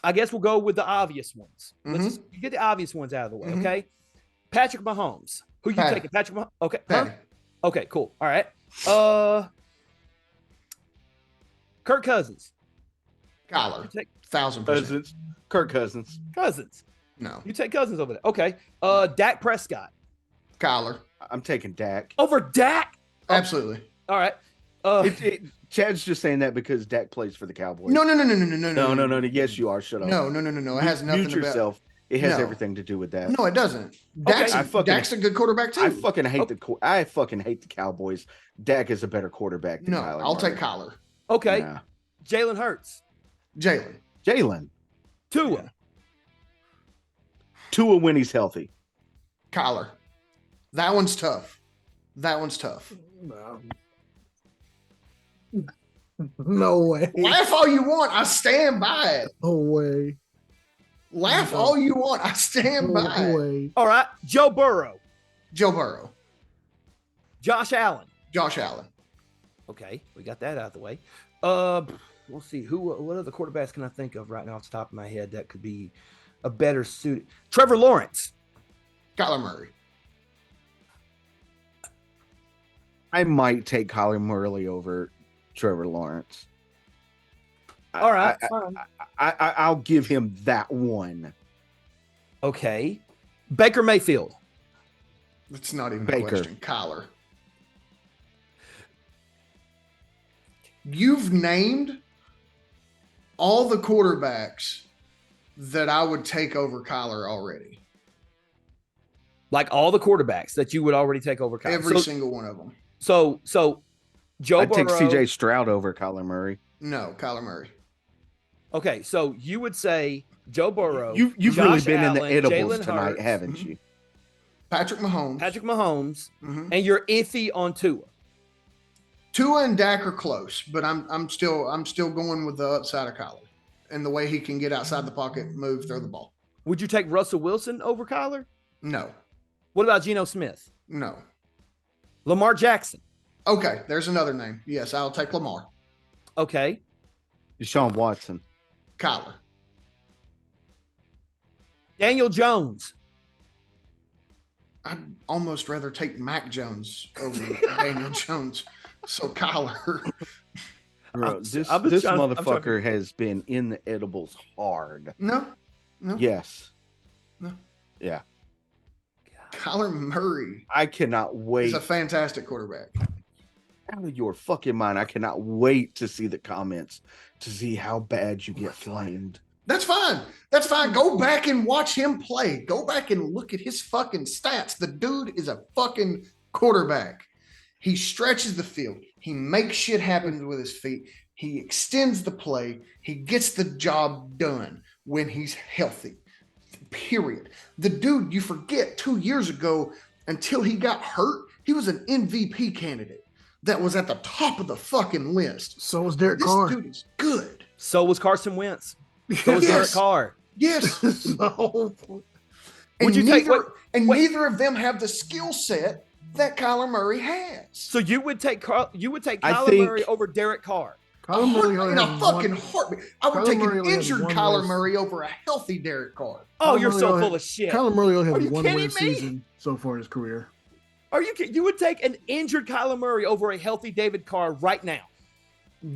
I guess we'll go with the obvious ones. Let's just get the obvious ones out of the way. Okay. Patrick Mahomes. Who you taking? Patrick Mahomes. Okay. Huh? Okay, cool. All right. Kirk Cousins. Kyler. 1,000%. Kirk Cousins. No. You take Cousins over there. Okay. Dak Prescott. Kyler. I'm taking Dak. Over Dak? Absolutely. All right. Chad's just saying that because Dak plays for the Cowboys. No. No. Yes, you are. Shut up. No. It has nothing Mute about yourself. It has No. everything to do with that. No, it doesn't. Okay. Dak's a good quarterback too. I fucking hate the Cowboys. Dak is a better quarterback than Kyler I'll Murray. take Kyler. Okay. Nah. Jalen Hurts. Jalen. Tua. Tua when he's healthy. Kyler. That one's tough. No way. Laugh all you want. I stand by it. No way. Laugh all you want. I stand by No it. way. All right. Joe Burrow. Joe Burrow. Josh Allen. Josh Allen. Okay, we got that out of the way. We'll see. What other quarterbacks can I think of right now off the top of my head that could be a better suit? Trevor Lawrence. Kyler Murray. I might take Kyler Murray over Trevor Lawrence. All right, I, fine. I'll give him that one. Okay. Baker Mayfield. It's not even Baker. a question. Kyler. You've named all the quarterbacks that I would take over Kyler already. Like all the quarterbacks that you would already take over Kyler. Every single one of them. So Joe I'd Burrow. take C.J. Stroud over Kyler Murray. No, Kyler Murray. Okay, so you would say Joe Burrow. You've Josh really been Allen, in the edibles Jalen tonight, Hurts, haven't you? Patrick Mahomes. and you're iffy on Tua. Tua and Dak are close, but I'm still going with the upside of Kyler and the way he can get outside the pocket, move, throw the ball. Would you take Russell Wilson over Kyler? No. What about Geno Smith? No. Lamar Jackson. Okay, there's another name. Yes, I'll take Lamar. Okay. Deshaun Watson. Kyler. Daniel Jones. I'd almost rather take Mac Jones over Daniel Jones. So Kyler. Bro, this I'm trying- motherfucker has been in the edibles hard. No. Yes. No. Yeah. Kyler Murray I cannot wait. is a fantastic quarterback. Out of your fucking mind. I cannot wait to see the comments to see how bad you get flamed. That's fine. That's fine. Go back and watch him play. Go back and look at his fucking stats. The dude is a fucking quarterback. He stretches the field. He makes shit happen with his feet. He extends the play. He gets the job done when he's healthy. Period. The dude, you forget 2 years ago, until he got hurt, he was an MVP candidate that was at the top of the fucking list. So was Derek This Carr. dude is good. So was Carson Wentz. So was Yes. Derek Carr. Yes. So, Would you take what? neither of them have the skill set that Kyler Murray has. So you would take I Kyler think- Murray over Derek Carr. Kyler Murray only in a has fucking one- heartbeat. I would Kyler take Murray an only has injured one Kyler less- Murray over a healthy Derek Carr. Oh, Kyler you're Murray so only- full of shit. Kyler Murray only Are has you one kidding win me? season so far in his career. Are you kidding? You would take an injured Kyler Murray over a healthy David Carr right now.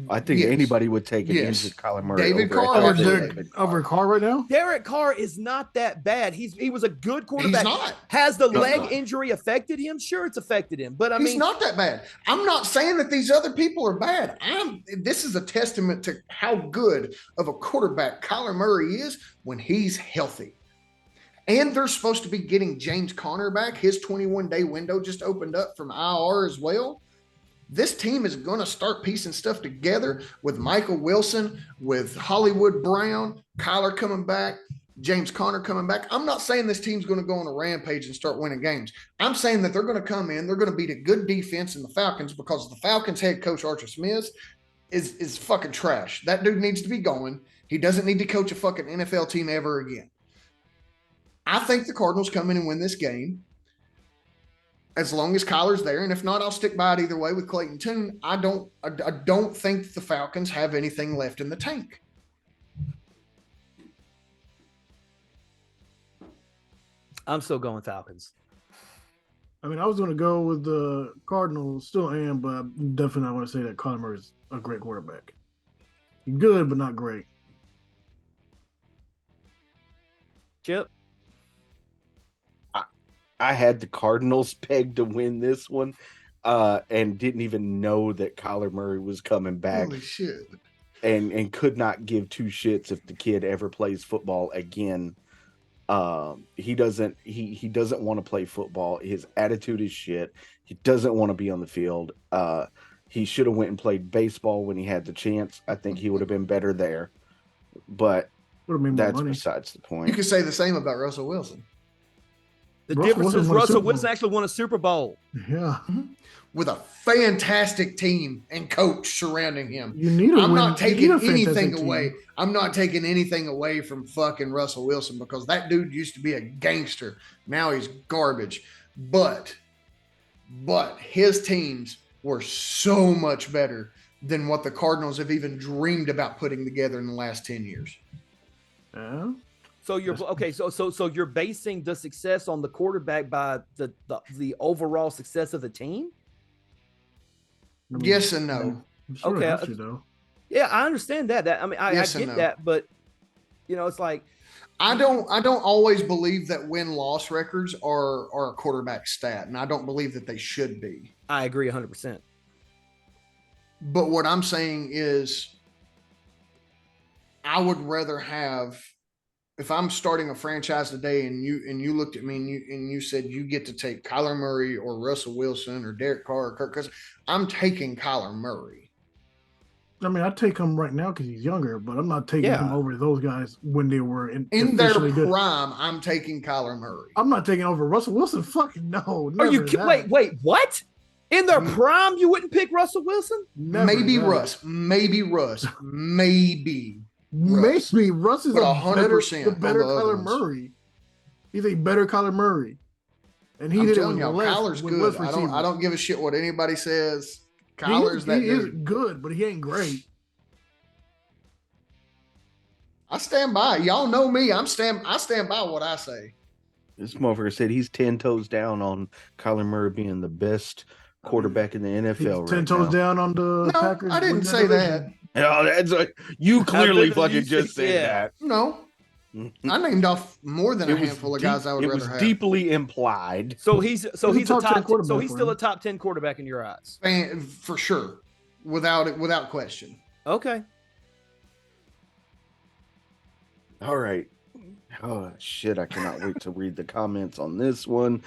I think Yes. anybody would take an Yes. injured Kyler Murray David over a Carr Over healthy Derek, David Carr. over Carr right now? Derek Carr is not that bad. He was a good quarterback. He's not. Has the He's leg not. injury affected him? Sure, it's affected him. But I He's mean, not that bad. I'm not saying that these other people are bad. This is a testament to how good of a quarterback Kyler Murray is when he's healthy. And they're supposed to be getting James Conner back. His 21-day window just opened up from IR as well. This team is going to start piecing stuff together with Michael Wilson, with Hollywood Brown, Kyler coming back, James Conner coming back. I'm not saying this team's going to go on a rampage and start winning games. I'm saying that they're going to come in, they're going to beat a good defense in the Falcons because the Falcons head coach Archer Smith is fucking trash. That dude needs to be going. He doesn't need to coach a fucking NFL team ever again. I think the Cardinals come in and win this game as long as Kyler's there. And if not, I'll stick by it either way with Clayton Tune. I don't think the Falcons have anything left in the tank. I'm still going Falcons. I mean, I was going to go with the Cardinals, still am, but I'm definitely not going to say that Kyler Murray is a great quarterback. Good, but not great. Chip. I had the Cardinals pegged to win this one. and didn't even know that Kyler Murray was coming back. Holy shit. And could not give two shits if the kid ever plays football again. He doesn't want to play football. His attitude is shit. He doesn't want to be on the field. He should have went and played baseball when he had the chance. I think he would have been better there. But that's besides the point. You could say the same about Russell Wilson. The difference is Russell Wilson actually won a Super Bowl. Yeah. With a fantastic team and coach surrounding him. I'm not taking anything away. I'm not taking anything away from fucking Russell Wilson because that dude used to be a gangster. Now he's garbage. But his teams were so much better than what the Cardinals have even dreamed about putting together in the last 10 years. Yeah. So you're okay. So you're basing the success on the quarterback by the overall success of the team. Yes and no. Sure okay. Yeah, I understand that. I get that, but it's like I don't always believe that win-loss records are a quarterback stat, and I don't believe that they should be. I agree 100%. But what I'm saying is, I would rather have, if I'm starting a franchise today, and you looked at me and you said you get to take Kyler Murray or Russell Wilson or Derek Carr or Kirk Cousins, I'm taking Kyler Murray. I mean, I take him right now because he's younger, but I'm not taking him over those guys when they were in their prime. I'm taking Kyler Murray. I'm not taking over Russell Wilson. Fucking no. Are you wait? What? In their prime, you wouldn't pick Russell Wilson? Maybe Russ. Maybe Russ. Maybe Russ is 100% a better Kyler Murray. He's a better Kyler Murray, and he did it with less. Kyler's good. I don't give a shit what anybody says. Kyler's he is good, but he ain't great. I stand by. Y'all know me. I stand by what I say. This motherfucker said he's 10 toes down on Kyler Murray being the best quarterback in the NFL. He's 10 toes down on the Packers. I didn't say that. You clearly fucking just said that. No. I named off more than a handful of guys I would rather have. It was deeply implied. So he's a top 10 quarterback. So he's still a top 10 quarterback in your eyes. For sure. Without question. Okay. All right. Oh shit, I cannot wait to read the comments on this one.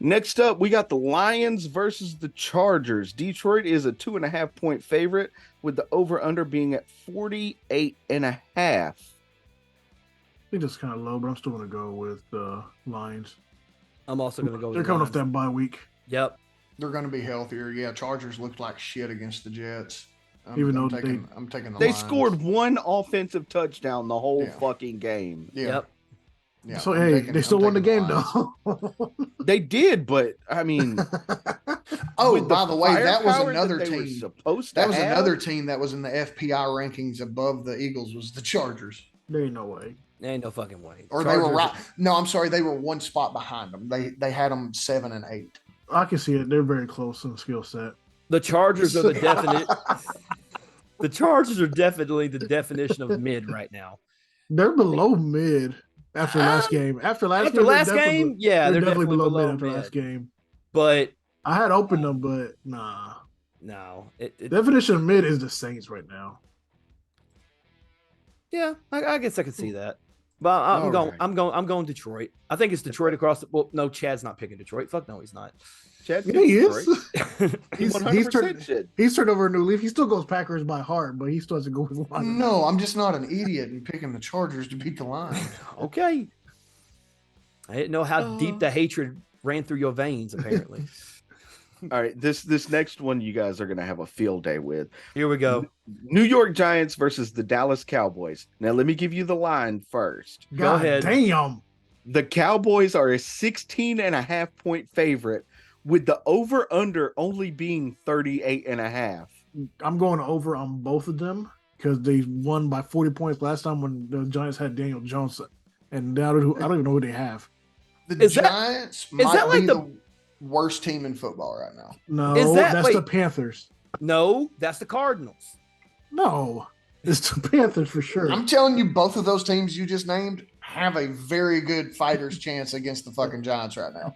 Next up, we got the Lions versus the Chargers. Detroit is a 2.5 point favorite with the over-under being at 48.5. I think that's kind of low, but I'm still going to go with the Lions. I'm also going to go with They're coming off that bye week. Yep. They're going to be healthier. Yeah, Chargers looked like shit against the Jets. I'm taking the They Lions. scored one offensive touchdown the whole fucking game. Yeah. Yep. Yeah, so, they still won the game, though. They did, but, I mean... by the way, that was another team. That was another team that was in the FPI rankings above the Eagles was the Chargers. There ain't no way. There ain't no fucking way. Or Chargers, they were right. No, I'm sorry. They were one spot behind them. They had them 7 and 8. I can see it. They're very close in skill set. The Chargers are the definite... The Chargers are definitely the definition of mid right now. They're below mid. After last game, they're definitely below mid after last game. But I had opened them, but nah. No, definition of mid is the Saints right now. Yeah, I guess I can see that. But I'm going Detroit. I think it's Detroit across the. Well, no, Chad's not picking Detroit. Fuck no, he's not. Chad, he is. he's turned over a new leaf. He still goes Packers by heart, but he still has to go with the Lions. No, I'm just not an idiot and picking the Chargers to beat the Lions. Okay. I didn't know how deep the hatred ran through your veins, apparently. All right, this next one you guys are going to have a field day with. Here we go. New York Giants versus the Dallas Cowboys. Now, let me give you the line first. Go ahead. Damn. The Cowboys are a 16.5 point favorite with the over-under only being 38.5. I'm going over on both of them because they won by 40 points last time when the Giants had Daniel Jones. And I don't even know who they have. The Giants might be the worst team in football right now. No, that's the Panthers. No, that's the Cardinals. No, it's the Panthers for sure. I'm telling you, both of those teams you just named have a very good fighter's chance against the fucking Giants right now.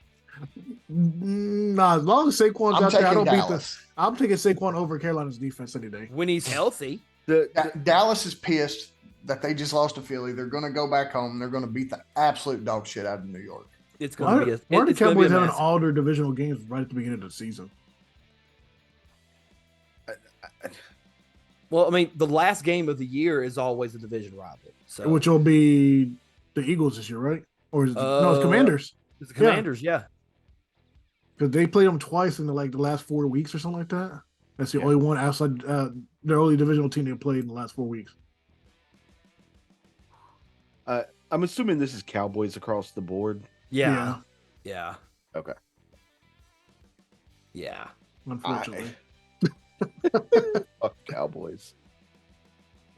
Nah, as long as Saquon's I'm out there, I taking don't beat the. Dallas. I'm taking Saquon over Carolina's defense any day. When he's healthy. Dallas is pissed that they just lost to Philly. They're going to go back home. They're going to beat the absolute dog shit out of New York. It's going to be Why are the it's gonna be Cowboys a having mess. all their divisional games right at the beginning of the season? Well, I mean, the last game of the year is always a division rival. So Which will be the Eagles this year, right? Or is it, no, it's Commanders. It's the Commanders, yeah. Because they played them twice in the last 4 weeks or something like that. That's the only one outside their only divisional team they played in the last 4 weeks. I'm assuming this is Cowboys across the board. Yeah. Okay. Yeah. Unfortunately. Fuck Cowboys.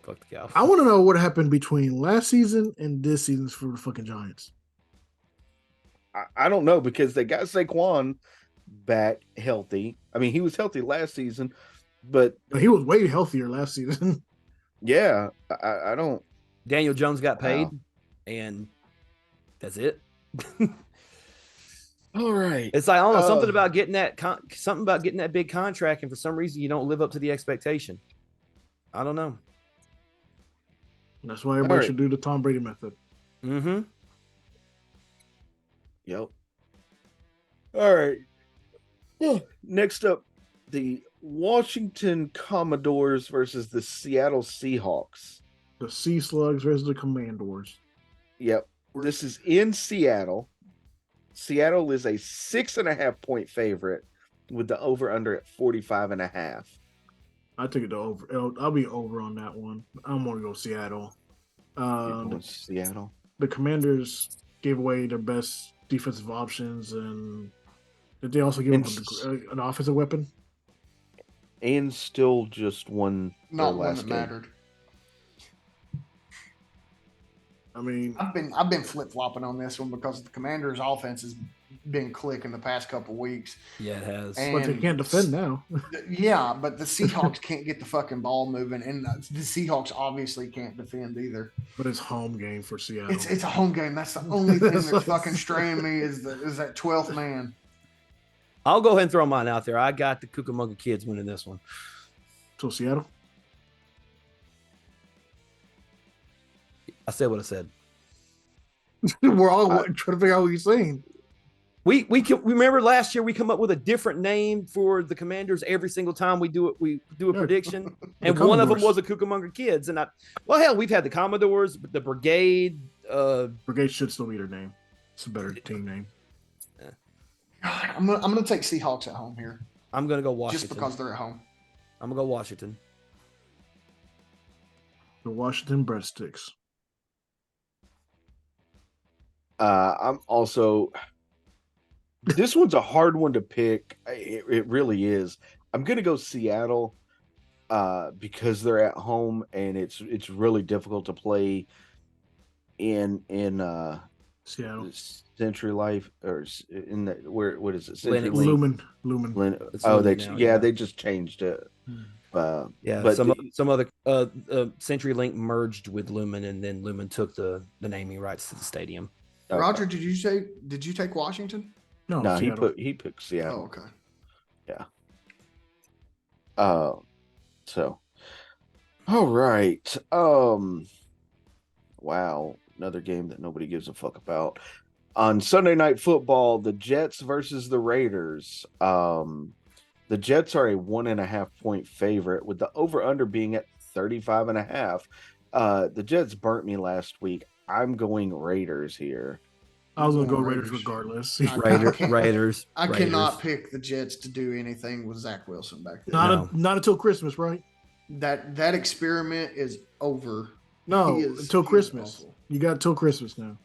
Fuck the Cowboys. I want to know what happened between last season and this season for the fucking Giants. I don't know because they got Saquon back healthy. I mean, he was healthy last season, but He was way healthier last season. yeah, I don't. Daniel Jones got paid, and that's it. All right. It's like I don't know something about getting that big contract, and for some reason you don't live up to the expectation. I don't know. That's why everybody right. should do the Tom Brady method. Mm-hmm. Yep. All right. Next up, the Washington Commodores versus the Seattle Seahawks. The Sea Slugs versus the Commanders. Yep. This is in Seattle. Seattle is a 6.5 point favorite with the over under at 45.5. I take it to over. I'll be over on that one. I'm going to go Seattle. Seattle. The Commanders gave away their best defensive options, and did they also give them an offensive weapon? And still just won Not one last that game. mattered. I mean, I've been flip flopping on this one because the Commanders' offense has been clicking the past couple weeks. Yeah, it has. but they can't defend now. Yeah, but the Seahawks can't get the fucking ball moving, and the Seahawks obviously can't defend either. But it's home game for Seattle. It's a home game. That's the only thing that's fucking straying me is that 12th man. I'll go ahead and throw mine out there. I got the Cucamonga Kids winning this one. So Seattle? I said what I said. We're all trying to figure out what you're saying. We remember last year we come up with a different name for the Commanders every single time we do it. We do a prediction, and one of them was the Cucamonga Kids. And hell, we've had the Commodores, the Brigade. Brigade should still be their name. It's a better team name. God, I'm gonna take Seahawks at home here. I'm gonna go Washington Just because they're at home. I'm gonna go Washington. The Washington Breadsticks. I'm also. This one's a hard one to pick. It really is. I'm gonna go Seattle, because they're at home and it's really difficult to play in Seattle. Century Life or in the what is it? Lennox. Lumen. It's Oh, Lumen now, they just changed it. Yeah, but some other CenturyLink merged with Lumen, and then Lumen took the naming rights to the stadium. Okay. Roger, did you take Washington? No, he picked Seattle. Oh, okay. Yeah. So all right. Wow, another game that nobody gives a fuck about. On Sunday Night Football, the Jets versus the Raiders. The Jets are a 1.5 point favorite with the over under being at 35.5. The Jets burnt me last week. I'm going Raiders here. I was going to go Raiders regardless. Raiders. I cannot pick the Jets to do anything with Zach Wilson back there. Not until Christmas, right? That experiment is over. No, until Christmas. You got till Christmas now.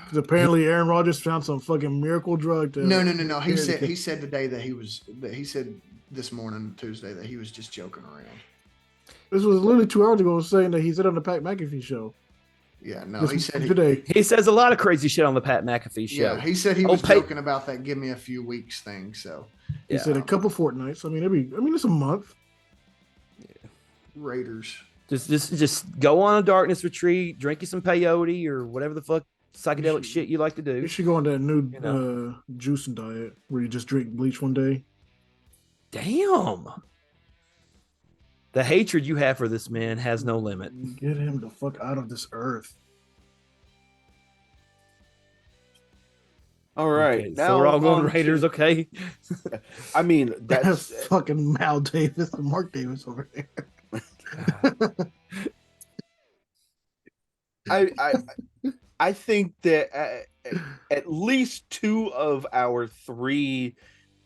Because apparently Aaron Rodgers found some fucking miracle drug. No. He said today he said this morning, Tuesday, that he was just joking around. This was literally 2 hours ago saying that he said on the Pat McAfee show. Yeah, no, he said today. He says a lot of crazy shit on the Pat McAfee show. Yeah, he said he was joking about that give me a few weeks thing. So he said a couple fortnights. I mean, it's a month. Yeah. Raiders. Just go on a darkness retreat, drink you some peyote or whatever the fuck psychedelic shit you like to do. You should go on that new You know. juicing diet where you just drink bleach one day. Damn. The hatred you have for this man has no limit. Get him the fuck out of this earth. All right. Okay, Now so we're all going on Raiders, to- okay? I mean, that's fucking Mal Davis and Mark Davis over there. I think that at least 2 of our 3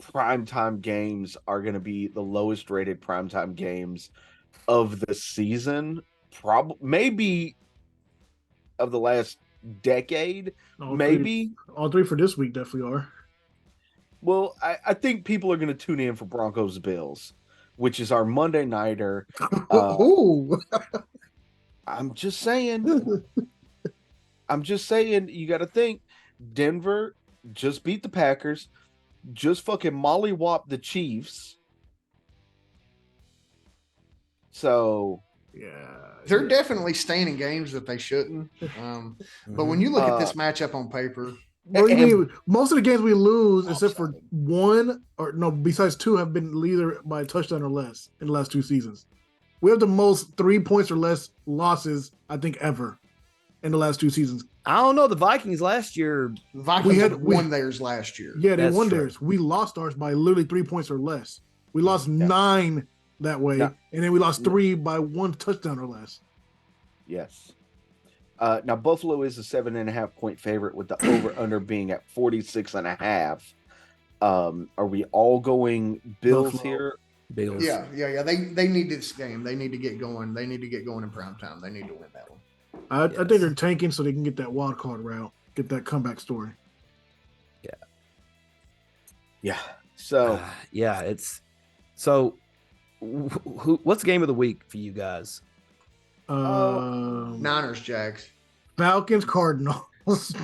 primetime games are going to be the lowest rated primetime games of the season, maybe of the last decade, maybe. All three for this week definitely are. Well, I think people are going to tune in for Broncos Bills, which is our Monday nighter. Ooh. I'm just saying, you got to think Denver just beat the Packers, just fucking mollywop the Chiefs. So, yeah. They're definitely staying in games that they shouldn't. But when you look at this matchup on paper, Most of the games we lose, except for one or no, besides 2, have been either by a touchdown or less in the last 2 seasons. We have the most 3 points or less losses, I think, ever in the last 2 seasons. I don't know. The Vikings last year. Vikings won theirs last year. Yeah, they That's won true. theirs. We lost ours by literally 3 points or less. We lost 9 that way, and then we lost 3 by 1 touchdown or less. yes. Now Buffalo is a 7.5 point favorite with the over under being at 46.5. Are we all going Bills Buffalo. here? Bills. Yeah. They need this game. They need to get going. They need to get going in prime time. They need to win that one. I think they're tanking so they can get that wild card route, get that comeback story. Yeah. So It's so. What's game of the week for you guys? Niners, Jags. Falcons, Cardinals.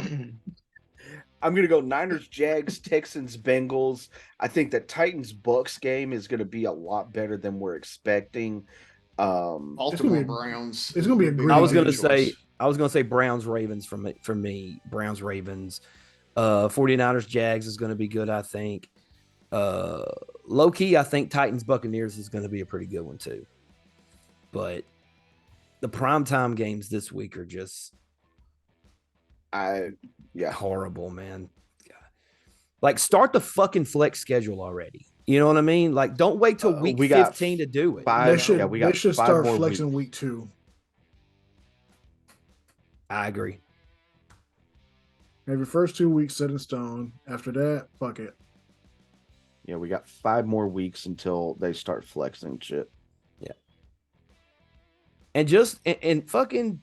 I'm gonna go Niners, Jags, Texans, Bengals. I think the Titans Bucks game is gonna be a lot better than we're expecting. Baltimore Browns. It's gonna be a great. I was gonna choice. say Browns Ravens for me. Browns Ravens. 49ers Jags is gonna be good, I think. Low key, I think Titans Buccaneers is gonna be a pretty good one too. But the primetime games this week are just horrible, man. Like, start the fucking flex schedule already. You know what I mean? Like, don't wait till week 15 to do it. They should start more flexing weeks. week 2. I agree. Have your first 2 weeks set in stone. After that, fuck it. Yeah, we got 5 more weeks until they start flexing shit. Yeah. And just and fucking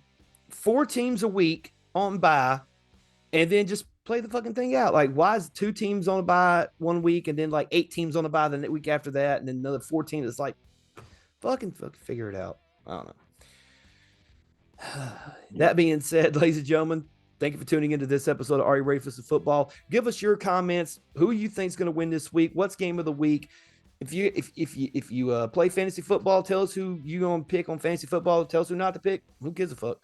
4 teams a week on bye, and then just play the fucking thing out. Like, why is 2 teams on a bye 1 week and then like 8 teams on a bye the week after that, and then another 14? It's like, fucking figure it out. I don't know. That being said, ladies and gentlemen, thank you for tuning into this episode of Are You Ready for Some Football? Give us your comments. Who you think is going to win this week? What's game of the week? If you play fantasy football, tell us who you going to pick on fantasy football. Tell us who not to pick. Who gives a fuck?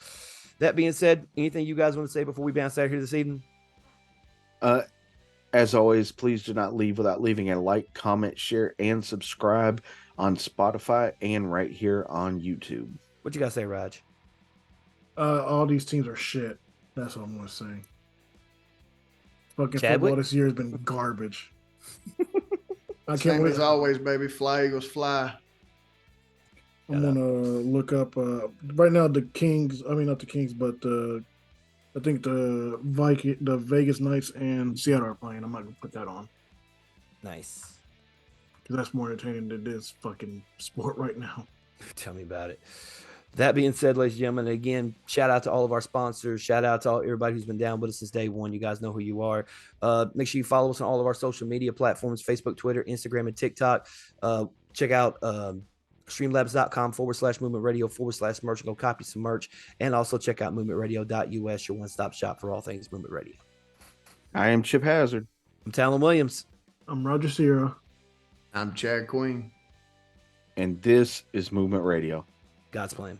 That being said, anything you guys want to say before we bounce out of here this evening? As always, please do not leave without leaving a like, comment, share, and subscribe on Spotify and right here on YouTube. What you got to say, Raj? All these teams are shit. That's what I'm going to say. Fucking Chadwick? football this year has been garbage. I can't Same wait. as always, baby. Fly, Eagles, fly. I'm going to look up right now the Kings. I mean, not the Kings, but I think the Vegas Knights and Seattle are playing. I'm not going to put that on Nice. because that's more entertaining than this fucking sport right now. Tell me about it. That being said, ladies and gentlemen, again, shout out to all of our sponsors. Shout out to everybody who's been down with us since day one. You guys know who you are. Make sure you follow us on all of our social media platforms, Facebook, Twitter, Instagram, and TikTok. Check out streamlabs.com/movement radio /merch. Go copy some merch. And also check out movementradio.us, your one-stop shop for all things Movement Radio. I am Chip Hazard. I'm Talon Williams. I'm Roger Sierra. I'm Chad Queen. And this is Movement Radio. God's plan.